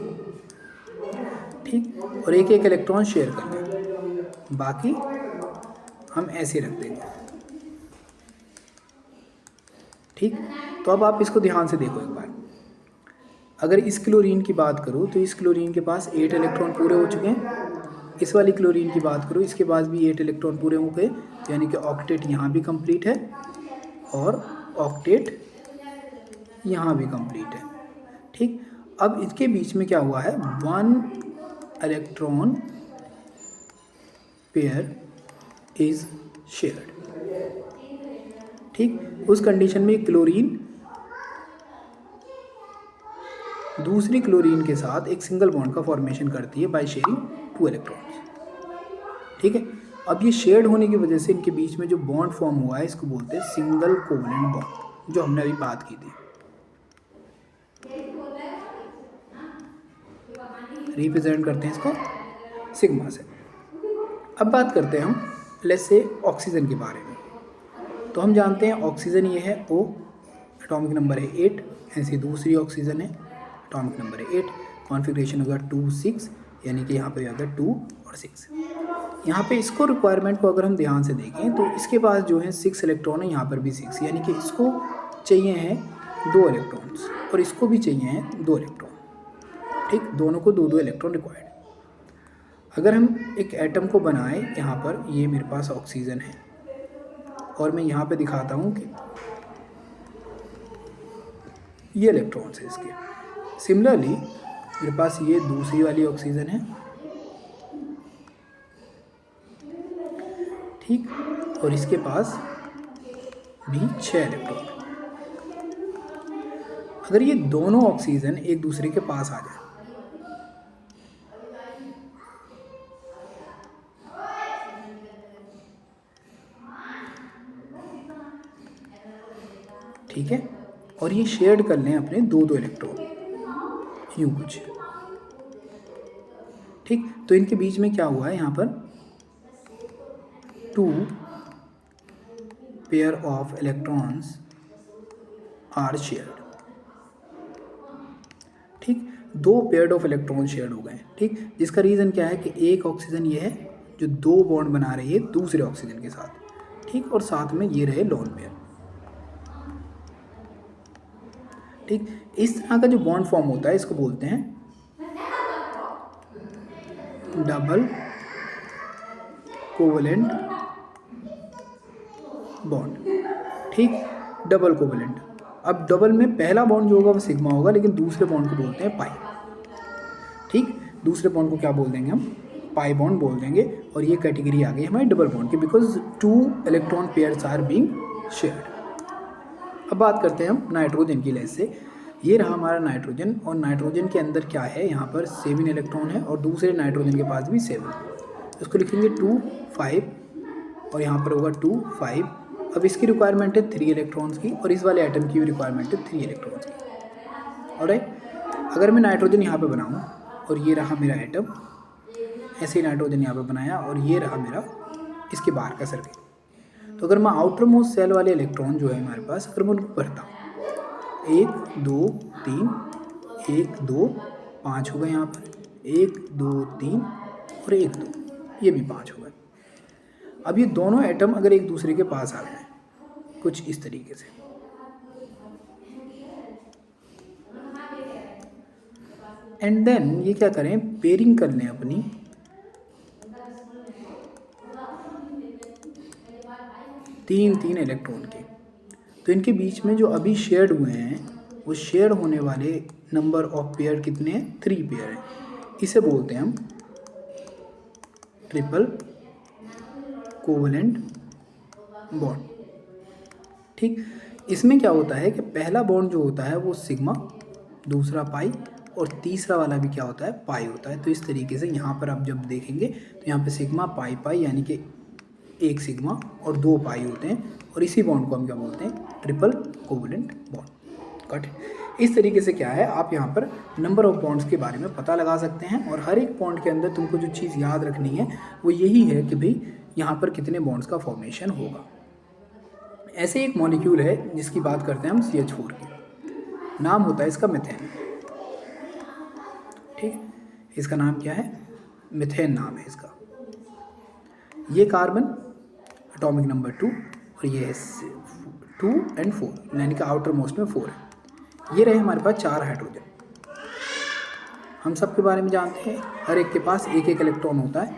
ठीक, और एक एक इलेक्ट्रॉन शेयर कर लें, बाकी हम ऐसे रख देंगे, ठीक। तो अब आप इसको ध्यान से देखो एक बार। अगर इस क्लोरीन की बात करूँ तो इस क्लोरीन के पास 8 इलेक्ट्रॉन पूरे हो चुके हैं। इस वाली क्लोरीन की बात करूँ, इसके पास भी 8 इलेक्ट्रॉन पूरे हो गए, यानी कि ऑक्टेट यहाँ भी कंप्लीट है और ऑक्टेट यहाँ भी कंप्लीट है, ठीक। अब इसके बीच में क्या हुआ है, 1 इलेक्ट्रॉन पेयर इज शेयर्ड, ठीक। उस कंडीशन में क्लोरीन दूसरी क्लोरीन के साथ एक सिंगल बॉन्ड का फॉर्मेशन करती है बाय शेयरिंग 2 इलेक्ट्रॉन्स, ठीक है। अब ये शेयर्ड होने की वजह से इनके बीच में जो बॉन्ड फॉर्म हुआ है, इसको बोलते हैं सिंगल कोवलेंट बॉन्ड, जो हमने अभी बात की थी। रिप्रेजेंट करते हैं इसको सिग्मा से। अब बात करते हैं हम लेट्स से ऑक्सीजन के बारे में। तो हम जानते हैं ऑक्सीजन ये है O, एटॉमिक नंबर है 8, ऐसी दूसरी ऑक्सीजन है, एटॉमिक नंबर है 8, कॉन्फ़िगरेशन होगा 2 6, यानी कि यहाँ पे आ गया 2 और 6। यहाँ पे इसको रिक्वायरमेंट को अगर हम ध्यान से देखें तो इसके पास जो है 6 इलेक्ट्रॉन है, यहाँ पर भी 6, यानी कि इसको चाहिए हैं 2 इलेक्ट्रॉन्स और इसको भी चाहिए हैं 2 इलेक्ट्रॉन, ठीक। दोनों को 2 2 इलेक्ट्रॉन रिक्वायर्ड। अगर हम एक एटम को बनाएं, यहाँ पर ये मेरे पास ऑक्सीजन है और मैं यहाँ पे दिखाता हूँ कि ये इलेक्ट्रॉन्स है इसके। सिमिलरली मेरे पास ये दूसरी वाली ऑक्सीजन है, ठीक, और इसके पास भी 6 इलेक्ट्रॉन। अगर ये दोनों ऑक्सीजन एक दूसरे के पास आ जाए, ठीक है, और ये शेयर्ड कर लें अपने 2 2 इलेक्ट्रॉन, यूँ कुछ, ठीक। तो इनके बीच में क्या हुआ है, यहाँ पर 2 pair of electrons are shared, ठीक। 2 पेयर ऑफ इलेक्ट्रॉन शेयर्ड हो गए, ठीक। जिसका रीज़न क्या है कि एक ऑक्सीजन ये है जो 2 बॉन्ड बना रही है दूसरे ऑक्सीजन के साथ, ठीक, और साथ में ये रहे लोन पेयर, ठीक। इस तरह का जो बॉन्ड फॉर्म होता है इसको बोलते हैं डबल कोवलेंट बॉन्ड, ठीक, डबल कोवलेंट। अब डबल में पहला बॉन्ड जो होगा वो सिग्मा होगा, लेकिन दूसरे बॉन्ड को बोलते हैं पाई, ठीक। दूसरे बॉन्ड को क्या बोल देंगे हम, पाई बॉन्ड बोल देंगे। और ये कैटेगरी आ गई हमारी डबल बॉन्ड की, because 2 electron pairs are being shared. अब बात करते हैं हम नाइट्रोजन की लेस से। ये रहा हमारा नाइट्रोजन, और नाइट्रोजन के अंदर क्या है, यहाँ पर 7 इलेक्ट्रॉन है और दूसरे नाइट्रोजन के पास भी 7, इसको लिखेंगे 2 5 और यहाँ पर होगा 2 5। अब इसकी रिक्वायरमेंट है 3 इलेक्ट्रॉन्स की और इस वाले एटम की भी रिक्वायरमेंट है 3 इलेक्ट्रॉन्स की, ऑलराइट। अगर मैं नाइट्रोजन यहाँ पे बनाऊँ और ये रहा मेरा एटम, ऐसे ही नाइट्रोजन यहाँ पे बनाया और ये रहा मेरा इसके बाहर का सर्किल, तो अगर मैं आउटर मोस्ट सेल वाले इलेक्ट्रॉन जो है हमारे पास, अगर मैं उनको भरता हूँ 1 2 3 1 2 5 हो गए, यहाँ पर 1 2 3 और 1 2, ये भी 5 हो गए। अब ये दोनों एटम अगर एक दूसरे के पास आ गए कुछ इस तरीके से, एंड देन ये क्या करें, पेयरिंग कर लें अपनी, तीन तीन इलेक्ट्रॉन के। तो इनके बीच में जो अभी शेयर्ड हुए हैं वो शेयर होने वाले नंबर ऑफ पेयर कितने हैं? 3 पेयर हैं। इसे बोलते हैं हम ट्रिपल कोवलेंट बॉन्ड। ठीक, इसमें क्या होता है कि पहला बॉन्ड जो होता है वो सिग्मा, दूसरा पाई और तीसरा वाला भी क्या होता है? पाई होता है। तो इस तरीके से यहाँ पर आप जब देखेंगे तो यहाँ पे सिग्मा पाई पाई यानी कि एक सिग्मा और 2 पाई होते हैं, और इसी बॉन्ड को हम क्या बोलते हैं? Triple covalent bond. कट। इस तरीके से क्या है, आप यहाँ पर नंबर ऑफ बॉन्ड्स के बारे में पता लगा सकते हैं, और हर एक बॉन्ड के अंदर तुमको जो चीज़ याद रखनी है वो यही है कि भाई यहाँ पर कितने बॉन्ड्स का फॉर्मेशन होगा। ऐसे एक मॉलिक्यूल है जिसकी बात करते हैं हम CH4 की, नाम होता है इसका मिथेन। ठीक, इसका नाम क्या है? मिथेन नाम है इसका। ये कार्बन एटॉमिक नंबर 2 और ये है 2 और 4 यानी कि आउटर मोस्ट में 4 है। ये रहे हमारे पास 4 हाइड्रोजन। हम सब के बारे में जानते हैं, हर एक के पास एक एक इलेक्ट्रॉन होता है,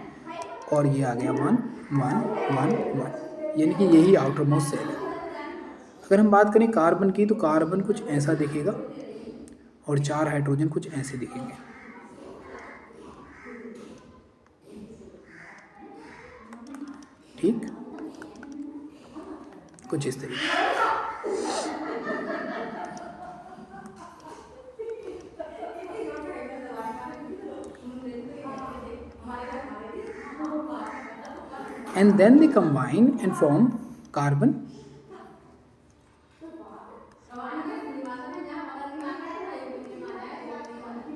और ये आ गया 1 1 1 1 यानी कि यही आउटर मोस्ट सेल है। अगर हम बात करें कार्बन की तो कार्बन कुछ ऐसा दिखेगा और 4 हाइड्रोजन कुछ ऐसे दिखेंगे। ठीक, कुछ इस तरीके। And then they combine and form carbon.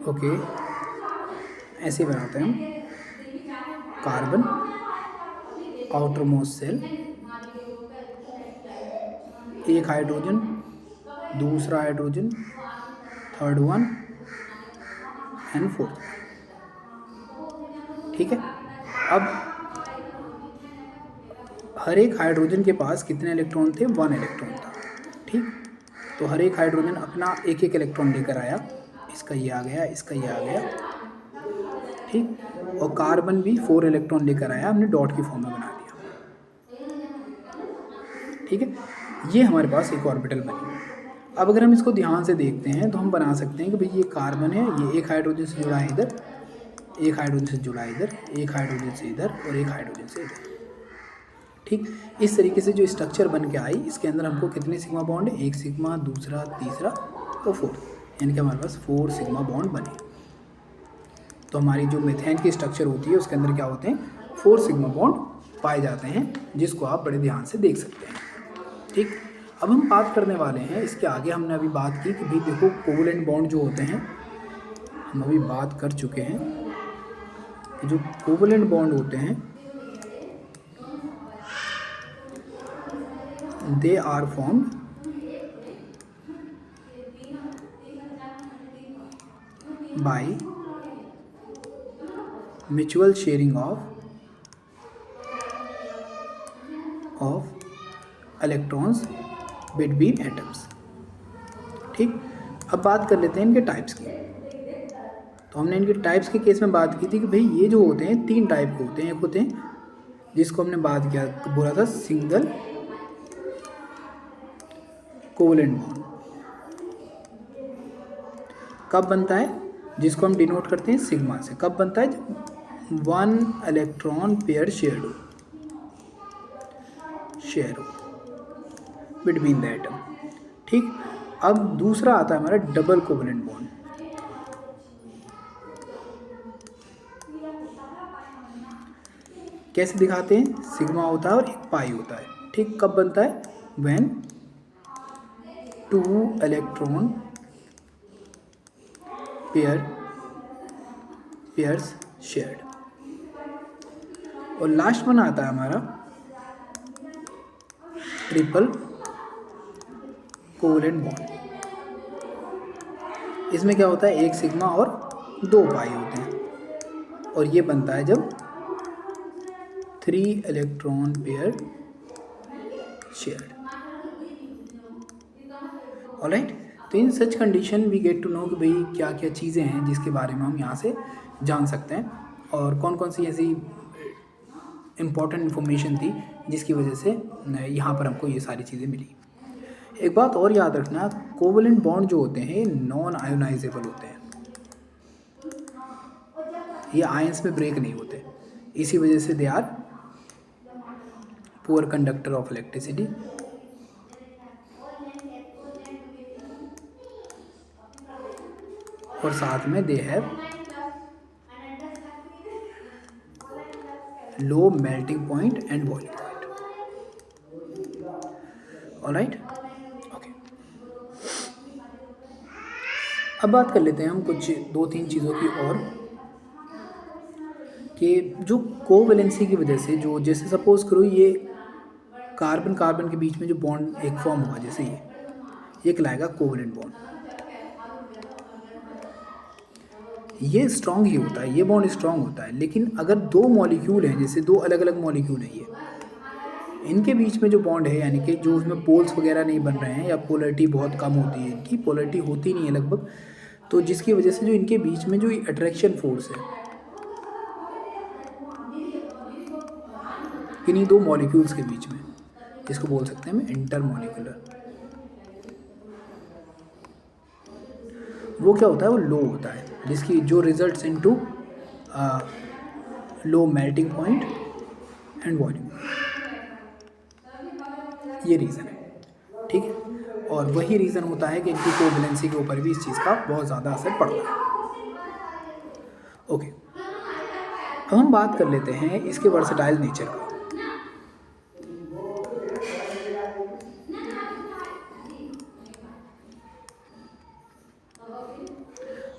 Okay, ऐसे बनाते हैं हम कार्बन आउटर मोस्ट सेल, एक हाइड्रोजन, दूसरा hydrogen, third one and fourth. ठीक है, अब हर एक हाइड्रोजन के पास कितने इलेक्ट्रॉन थे? 1 इलेक्ट्रॉन था। ठीक, तो हर एक हाइड्रोजन अपना एक एक इलेक्ट्रॉन लेकर आया, इसका ये आ गया, इसका ये आ गया। ठीक, और कार्बन भी 4 इलेक्ट्रॉन लेकर आया, हमने डॉट की फॉर्म में बना दिया। ठीक है, ये हमारे पास एक ऑर्बिटल बनी। अब अगर हम इसको ध्यान से देखते हैं तो हम बना सकते हैं कि भाई ये कार्बन है, ये एक हाइड्रोजन से जुड़ा है इधर, एक हाइड्रोजन से जुड़ा है इधर, एक हाइड्रोजन से इधर और एक हाइड्रोजन से इधर। ठीक, इस तरीके से जो स्ट्रक्चर बन के आई, इसके अंदर हमको कितने सिग्मा बॉन्ड है? एक सिग्मा, दूसरा, तीसरा और 4, यानी कि हमारे पास 4 सिग्मा बॉन्ड बने। तो हमारी जो मीथेन की स्ट्रक्चर होती है उसके अंदर क्या होते हैं? 4 सिग्मा बॉन्ड पाए जाते हैं, जिसको आप बड़े ध्यान से देख सकते हैं। ठीक, अब हम बात करने वाले हैं इसके आगे। हमने अभी बात की कि भाई देखो कोवलेंट बॉन्ड जो होते हैं, हम अभी बात कर चुके हैं कि जो कोवलेंट बॉन्ड होते हैं they are formed by mutual sharing of electrons between atoms। ठीक, अब बात कर लेते हैं इनके टाइप्स की। तो हमने इनके टाइप्स के केस में बात की थी कि भाई ये जो होते हैं 3 टाइप के होते हैं। एक होते हैं जिसको हमने बात किया, बोला था सिंगल कोवलेंट बॉन्ड। कब बनता है? जिसको हम डिनोट करते हैं सिग्मा से। कब बनता है? जब 1 इलेक्ट्रॉन पेयर शेयर हो बिटवीन द एटम। ठीक, अब दूसरा आता है हमारा डबल कोवलेंट बॉन्ड। कैसे दिखाते हैं? सिग्मा होता है और एक पाई होता है। ठीक, कब बनता है? When 2 electron pairs shared. और लास्ट वन आता है हमारा ट्रिपल कोवलेंट बॉन्ड। इसमें क्या होता है? एक सिग्मा और 2 पाई होते हैं, और ये बनता है जब 3 इलेक्ट्रॉन पेयर शेयर्ड। ऑलराइट, तो in such condition we get to know कि भाई क्या क्या चीज़ें हैं जिसके बारे में हम यहाँ से जान सकते हैं, और कौन कौन सी ऐसी इम्पॉर्टेंट इन्फॉर्मेशन थी जिसकी वजह से यहाँ पर हमको ये सारी चीज़ें मिली। एक बात और याद रखना, कोवलेंट बॉन्ड जो होते हैं नॉन आयोनाइजेबल होते हैं, ये आयंस में ब्रेक नहीं होते, इसी वजह से they are poor conductor of electricity. और साथ में they have low melting point and boiling point. Alright, okay. अब बात कर लेते हैं हम कुछ 2-3 चीज़ों की और, कि जो कोवैलेंसी की वजह से जो, जैसे सपोज करो ये कार्बन कार्बन के बीच में जो बॉन्ड एक फॉर्म हुआ, जैसे ये कहलाएगा कोवैलेंट बॉन्ड। ये स्ट्रांग ही होता है, ये बॉन्ड स्ट्रांग होता है। लेकिन अगर दो मॉलिक्यूल हैं, जैसे दो अलग अलग मॉलिक्यूल हैं, ये इनके बीच में जो बॉन्ड है, यानी कि जो उसमें पोल्स वगैरह नहीं बन रहे हैं या पोलरिटी बहुत कम होती है, इनकी पोलरिटी होती नहीं है लगभग, तो जिसकी वजह से जो इनके बीच में जो अट्रैक्शन फोर्स है इन्हीं दो मॉलिक्यूल्स के बीच में, इसको बोल सकते हैं हम इंटरमॉलिक्यूलर, वो क्या होता है, वो लो होता है, जिसकी जो results into low melting point and volume. ये रीज़न है, ठीक है। और वही रीज़न होता है कि इनकी कोवैलेंसी के ऊपर भी इस चीज़ का बहुत ज़्यादा असर पड़ता है। ओके, अब हम बात कर लेते हैं इसके वर्सेटाइल नेचर का।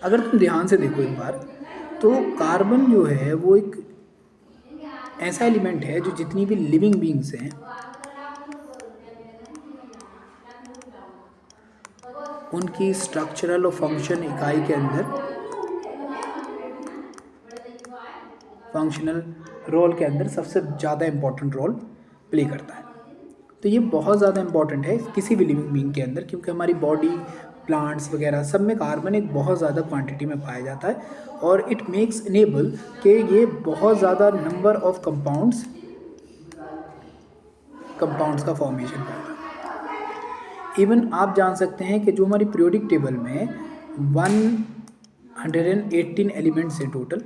अगर तुम ध्यान से देखो एक बार, तो कार्बन जो है वो एक ऐसा एलिमेंट है जो जितनी भी लिविंग बीइंग्स हैं उनकी स्ट्रक्चरल और फंक्शन इकाई के अंदर, फंक्शनल रोल के अंदर सबसे ज़्यादा इम्पोर्टेंट रोल प्ले करता है। तो ये बहुत ज़्यादा इम्पॉर्टेंट है किसी भी लिविंग बीइंग के अंदर, क्योंकि हमारी बॉडी, प्लांट्स वगैरह सब में कार्बन एक बहुत ज़्यादा क्वांटिटी में पाया जाता है, और इट मेक्स इनेबल कि ये बहुत ज़्यादा नंबर ऑफ कंपाउंड्स का फॉर्मेशन करता है। इवन आप जान सकते हैं कि जो हमारी पीरियोडिक टेबल में 118 एलिमेंट्स हैं टोटल,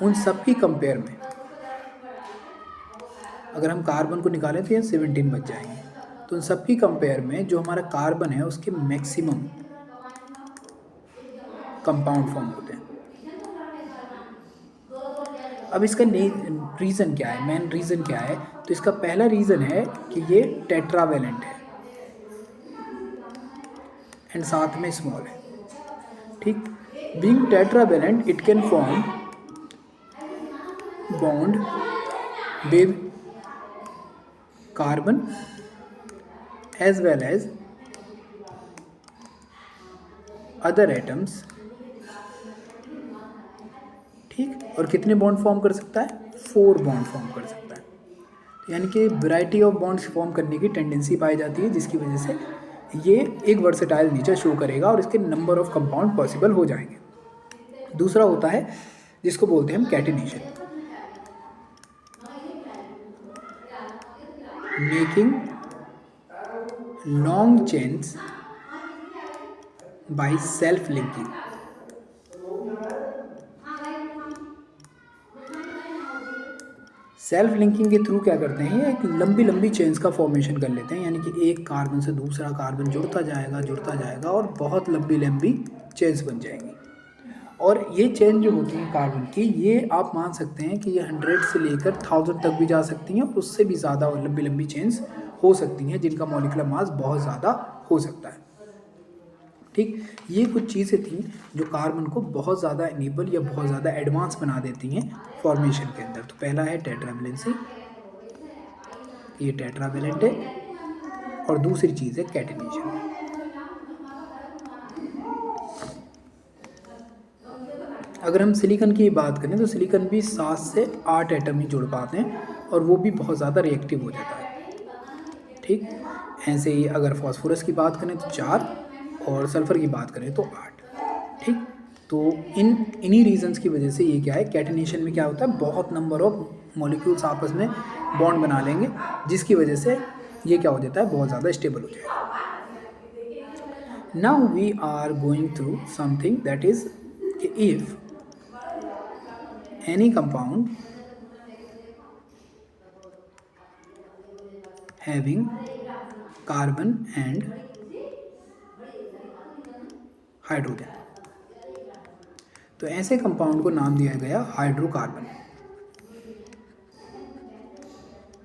उन सब की कंपेयर में अगर हम कार्बन को निकालें तो ये 17 बच जाएंगे। तो उन सब की कंपेयर में जो हमारा कार्बन है उसके मैक्सिमम कंपाउंड फॉर्म होते हैं। अब इसका रीज़न क्या है, मेन रीज़न क्या है? तो इसका पहला रीज़न है कि ये टेट्रावेलेंट है एंड साथ में स्मॉल है, ठीक। Being tetravalent it can form bond with carbon as well as other atoms, ठीक। और कितने बॉन्ड फॉर्म कर सकता है? 4 बॉन्ड फॉर्म कर सकता है। तो यानी कि वैरायटी ऑफ बॉन्ड्स फॉर्म करने की टेंडेंसी पाई जाती है, जिसकी वजह से ये एक वर्सेटाइल नेचर शो करेगा और इसके नंबर ऑफ कंपाउंड पॉसिबल हो जाएंगे। दूसरा होता है जिसको बोलते हैं हम catenation, making long chains by self linking। Self linking के थ्रू क्या करते हैं, एक लंबी लंबी चेन्स का फॉर्मेशन कर लेते हैं, यानी कि एक कार्बन से दूसरा कार्बन जुड़ता जाएगा और बहुत लंबी लंबी चेन्स बन जाएंगी। और ये चेन जो होती है कार्बन की, ये आप मान सकते हैं कि ये 100 से लेकर 1000 तक भी जा सकती हैं, और उससे भी ज़्यादा लंबी लंबी चेन्स हो सकती हैं जिनका मॉलिक्यूलर मास बहुत ज़्यादा हो सकता है, ठीक। ये कुछ चीज़ें थी जो कार्बन को बहुत ज़्यादा इनेबल या बहुत ज़्यादा एडवांस बना देती हैं फॉर्मेशन के अंदर। तो पहला है टेट्रावेलेंसी, ये टेट्रावेलेंट है, और दूसरी चीज़ है कैटिनेशन। अगर हम सिलिकॉन की बात करें तो सिलिकॉन भी 7 से 8 एटम ही जुड़ पाते हैं, और वो भी बहुत ज़्यादा रिएक्टिव हो जाता है, ठीक। ऐसे ही अगर फास्फोरस की बात करें तो 4, और सल्फ़र की बात करें तो 8, ठीक। तो इन्हीं रीजंस की वजह से ये क्या है, कैटिनेशन में क्या होता है, बहुत नंबर ऑफ मॉलिक्यूल्स आपस में बॉन्ड बना लेंगे, जिसकी वजह से ये क्या हो जाता है, बहुत ज़्यादा स्टेबल हो जाएगा। Now we are going through something that is if any compound having carbon and hydrogen, तो ऐसे कंपाउंड को नाम दिया गया हाइड्रोकार्बन।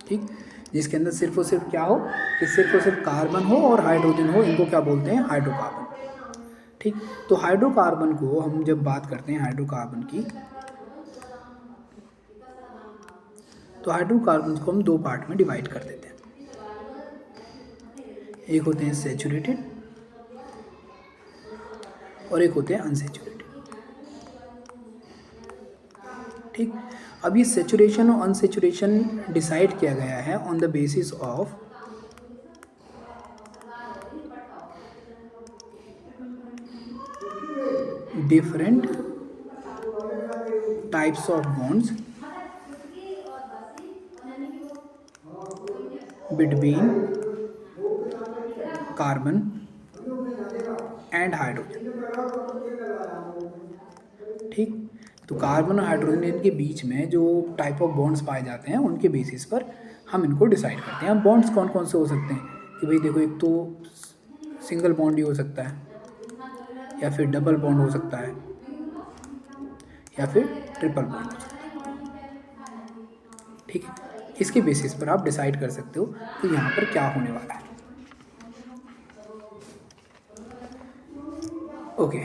ठीक, जिसके अंदर सिर्फ और सिर्फ क्या हो कि सिर्फ और सिर्फ कार्बन हो और हाइड्रोजन हो, इनको क्या बोलते हैं, हाइड्रोकार्बन। ठीक, तो हाइड्रोकार्बन को हम जब बात करते हैं हाइड्रोकार्बन की, तो हाइड्रोकार्बन को हम दो पार्ट में डिवाइड कर देते हैं। एक होते हैं सैचुरेटेड और एक होते हैं अनसैचुरेटेड। ठीक, अब ये सैचुरेशन और अनसैचुरेशन डिसाइड किया गया है on the basis of different types of bonds between carbon and hydrogen. ठीक, तो कार्बन और हाइड्रोजन के बीच में जो टाइप ऑफ बॉन्ड्स पाए जाते हैं उनके बेसिस पर हम इनको डिसाइड करते हैं। अब बॉन्ड्स कौन कौन से हो सकते हैं कि भाई देखो, एक तो सिंगल बॉन्ड ही हो सकता है, या फिर डबल बॉन्ड हो सकता है, या फिर ट्रिपल बॉन्ड हो सकता है। ठीक है, इसके बेसिस पर आप डिसाइड कर सकते हो कि यहाँ पर क्या होने वाला है। ओके।